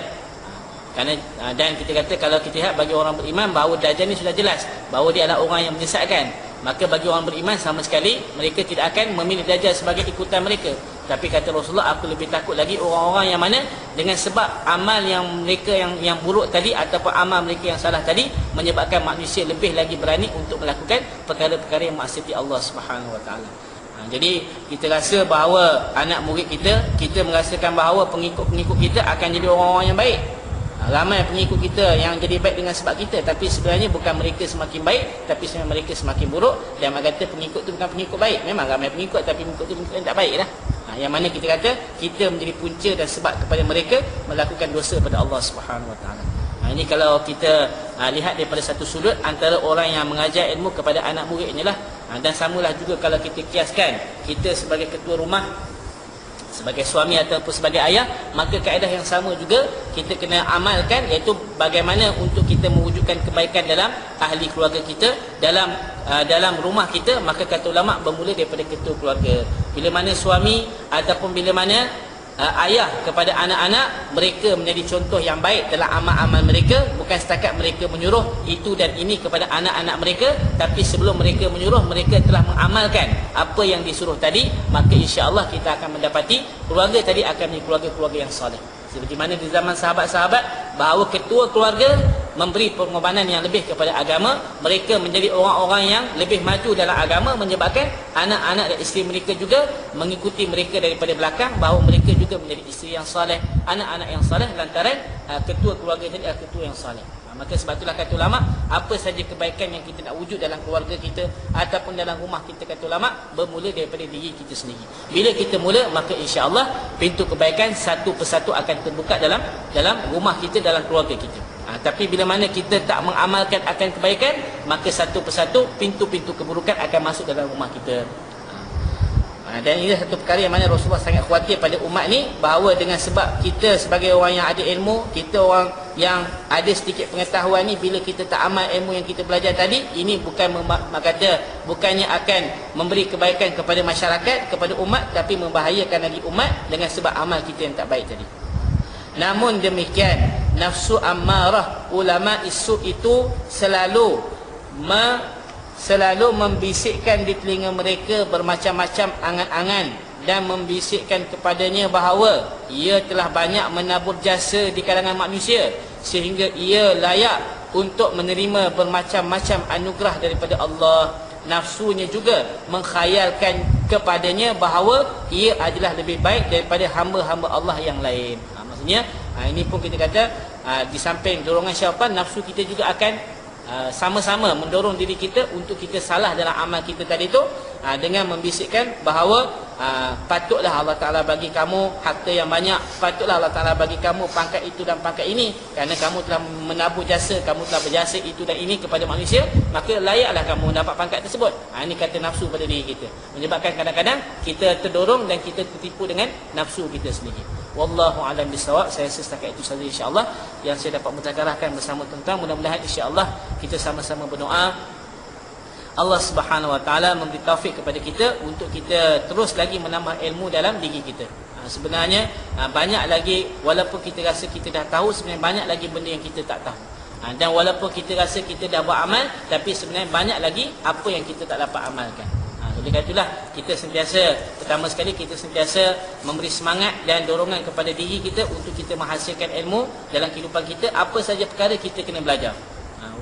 Dan kita kata kalau kita lihat bagi orang beriman bahawa Dajjal ni sudah jelas bahawa dia adalah orang yang menyesatkan. Maka bagi orang beriman sama sekali mereka tidak akan memilih Dajjal sebagai ikutan mereka. Tapi kata Rasulullah, aku lebih takut lagi orang-orang yang mana dengan sebab amal yang mereka yang buruk tadi ataupun amal mereka yang salah tadi menyebabkan manusia lebih lagi berani untuk melakukan perkara-perkara yang maksiat Allah Subhanahu Wa Taala. Jadi kita rasa bahawa anak murid kita merasakan bahawa pengikut-pengikut kita akan jadi orang-orang yang baik. Ramai pengikut kita yang jadi baik dengan sebab kita, tapi sebenarnya bukan mereka semakin baik, tapi sebenarnya mereka semakin buruk. Dan mereka kata pengikut tu bukan pengikut baik. Memang ramai pengikut, tapi pengikut tu pengikut yang tak baik lah. Yang mana kita kata kita menjadi punca dan sebab kepada mereka melakukan dosa pada Allah Subhanahu Wa Taala. Ini kalau kita lihat daripada satu sudut antara orang yang mengajar ilmu kepada anak muridnya lah. Dan samalah juga kalau kita kiaskan kita sebagai ketua rumah, sebagai suami ataupun sebagai ayah, maka kaedah yang sama juga kita kena amalkan, iaitu bagaimana untuk kita mewujudkan kebaikan dalam ahli keluarga kita, dalam rumah kita. Maka kata ulama bermula daripada ketua keluarga. Bila mana suami ataupun bila mana ayah kepada anak-anak, mereka menjadi contoh yang baik dalam amal-amal mereka. Bukan setakat mereka menyuruh itu dan ini kepada anak-anak mereka, tapi sebelum mereka menyuruh, mereka telah mengamalkan apa yang disuruh tadi. Maka insya-Allah kita akan mendapati keluarga tadi akan menjadi keluarga-keluarga yang soleh. Seperti mana di zaman sahabat-sahabat, bahawa ketua keluarga memberi pengorbanan yang lebih kepada agama. Mereka menjadi orang-orang yang lebih maju dalam agama, menyebabkan anak-anak dan isteri mereka juga mengikuti mereka daripada belakang, bahawa mereka juga menjadi isteri yang soleh, anak-anak yang soleh, lantaran ketua keluarga tadi adalah ketua yang soleh. Maka sebab itulah kata ulama, apa saja kebaikan yang kita nak wujud dalam keluarga kita ataupun dalam rumah kita, kata ulama, bermula daripada diri kita sendiri. Bila kita mula, maka insya-Allah pintu kebaikan satu persatu akan terbuka dalam rumah kita, dalam keluarga kita. Tapi bila mana kita tak mengamalkan akan kebaikan, maka satu persatu pintu-pintu keburukan akan masuk dalam rumah kita. Dan ini satu perkara yang mana Rasulullah sangat khawatir pada umat ni, bahawa dengan sebab kita sebagai orang yang ada ilmu, kita orang yang ada sedikit pengetahuan ni, bila kita tak amal ilmu yang kita belajar tadi, ini bukan bukannya akan memberi kebaikan kepada masyarakat, kepada umat, tapi membahayakan lagi umat dengan sebab amal kita yang tak baik tadi. Namun demikian, nafsu ammarah, ulama isu itu selalu membisikkan di telinga mereka bermacam-macam angan-angan, dan membisikkan kepadanya bahawa ia telah banyak menabur jasa di kalangan manusia, sehingga ia layak untuk menerima bermacam-macam anugerah daripada Allah. Nafsunya juga mengkhayalkan kepadanya bahawa ia adalah lebih baik daripada hamba-hamba Allah yang lain. Maksudnya ini pun kita kata di samping dorongan syaitan, nafsu kita juga akan sama-sama mendorong diri kita untuk kita salah dalam amal kita tadi tu, dengan membisikkan bahawa patutlah Allah Ta'ala bagi kamu harta yang banyak, patutlah Allah Ta'ala bagi kamu pangkat itu dan pangkat ini, kerana kamu telah menabur jasa, kamu telah berjasa itu dan ini kepada manusia, maka layaklah kamu mendapat pangkat tersebut. Ini kata nafsu pada diri kita, menyebabkan kadang-kadang kita terdorong dan kita tertipu dengan nafsu kita sendiri. Wallahu a'lam bissawab. Saya setakat itu saja insya-Allah yang saya dapat mutakarahkan bersama tuan-tuan. Mudah-mudahan insya-Allah kita sama-sama berdoa Allah Subhanahu Wa Taala memberi taufik kepada kita untuk kita terus lagi menambah ilmu dalam diri kita. Sebenarnya banyak lagi, walaupun kita rasa kita dah tahu, sebenarnya banyak lagi benda yang kita tak tahu. Dan walaupun kita rasa kita dah buat amal, tapi sebenarnya banyak lagi apa yang kita tak dapat amalkan. Oleh kerana itulah kita sentiasa, pertama sekali kita sentiasa memberi semangat dan dorongan kepada diri kita untuk kita menghasilkan ilmu dalam kehidupan kita. Apa saja perkara kita kena belajar.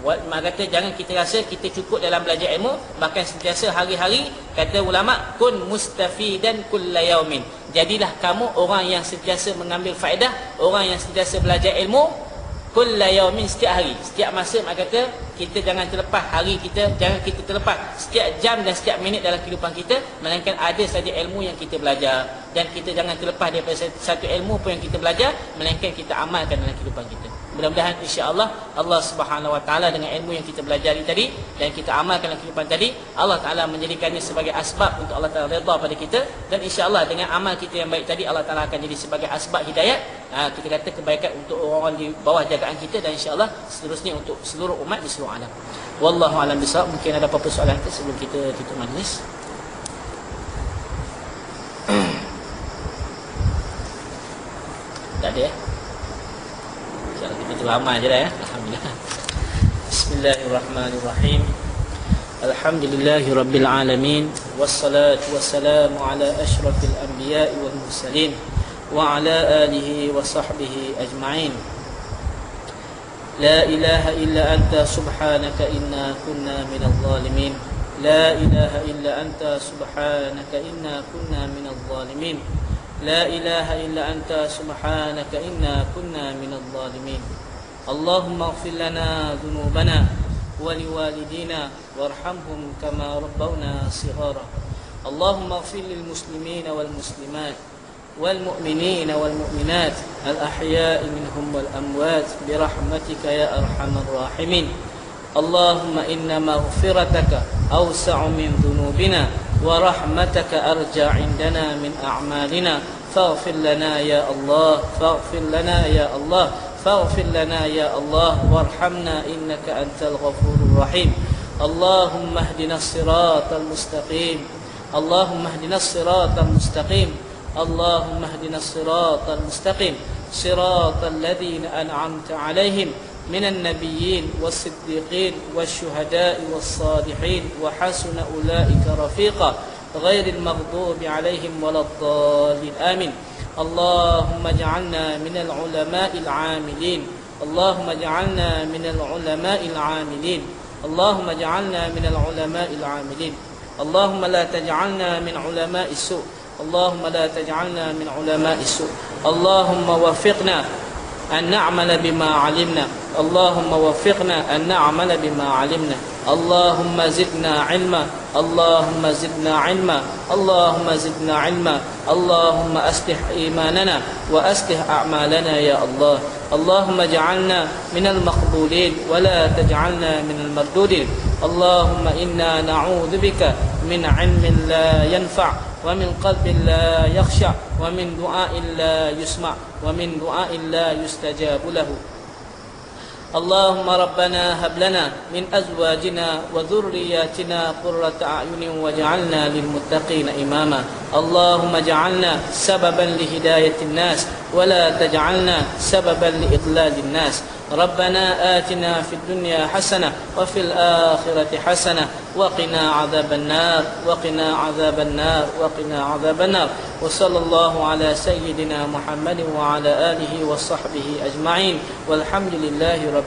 Mak kata jangan kita rasa kita cukup dalam belajar ilmu, bahkan sentiasa hari-hari, kata ulama, kun mustafidan kulla yaumin. Jadilah kamu orang yang sentiasa mengambil faedah, orang yang sentiasa belajar ilmu kulla yaumin, setiap hari, setiap masa. Mak kata kita jangan terlepas hari kita, jangan kita terlepas setiap jam dan setiap minit dalam kehidupan kita, melainkan ada saja ilmu yang kita belajar. Dan kita jangan terlepas daripada satu ilmu pun yang kita belajar, melainkan kita amalkan dalam kehidupan kita. Mudah-mudahan insya-Allah Allah Subhanahu Wa Taala dengan ilmu yang kita pelajari tadi dan kita amalkan dalam kehidupan tadi, Allah Taala menjadikannya sebagai asbab untuk Allah Taala redha pada kita. Dan insya-Allah dengan amal kita yang baik tadi, Allah Taala akan jadi sebagai asbab hidayat, kita kata kebaikan untuk orang di bawah jagaan kita, dan insya-Allah seterusnya untuk seluruh umat di seluruh alam. Wallahu a'lam bishawab. Mungkin ada apa-apa soalan sebelum kita tutup majlis? Tak ada ya? Kita tu amal je dah ya. Alhamdulillah. Bismillahirrahmanirrahim. Alhamdulillahirabbil alamin, wassalatu wassalamu ala asyrafil anbiya الأنبياء والمرسلين وعلى آله وصحبه أجمعين. لا إله إلا أنت سبحانك إنا كنا من الظالمين. لا إله إلا أنت سبحانك إنا كنا من الظالمين. لا إله إلا أنت سبحانك إنا كنا من الظالمين. اللهم اغفر لنا ذنوبنا ولوالدينا وارحمهم كما ربونا صغارا. اللهم اغفر للمسلمين والمسلمات والمؤمنين والمؤمنات الأحياء منهم والأموات برحمتك يا أرحم الراحمين. اللهم إن مغفرتك أوسع من ذنوبنا ورحمتك أرجى عندنا من أعمالنا فاغفر لنا يا الله. فاغفر لنا يا الله. فاغفر لنا يا الله وارحمنا إنك أنت الغفور الرحيم. اللهم اهدنا الصراط المستقيم. اللهم اهدنا الصراط المستقيم. اللهم اهدنا الصراط المستقيم صراط الذين أنعمت عليهم من النبيين والصديقين والشهداء والصالحين وحسن أولئك رفيقا غير المغضوب عليهم ولا الضالين آمين. اللهم اجعلنا من العلماء العاملين. اللهم اجعلنا من العلماء العاملين. اللهم اجعلنا من العلماء العاملين. اللهم لا تجعلنا من علماء السوء. اللهم لا تجعلنا من علماء السوء. اللهم وفقنا أن نعمل بما علمنا. اللهم وفقنا أن نعمل بما علمنا. اللهم زدنا علما. اللهم زدنا علما. اللهم زدنا علما. اللهم أصلح إيماننا وأصلح أعمالنا يا الله. اللهم اجعلنا من المقبولين ولا تجعلنا من المردودين. اللهم إنا نعوذ بك من علم لا ينفع ومن قلب لا يخشع ومن دعاء لا يسمع ومن دعاء لا يستجاب له. اللهم ربنا هب لنا من أزواجنا وذرياتنا قرة أعين واجعلنا للمتقين إماما. اللهم اجعلنا سببا لهداية الناس ولا تجعلنا سببا لإضلال الناس. ربنا آتنا في الدنيا حسنة وفي الآخرة حسنة وقنا عذاب النار. وقنا عذاب النار. وقنا عذاب النار. وصلى الله على سيدنا محمد وعلى آله وصحبه أجمعين والحمد لله رب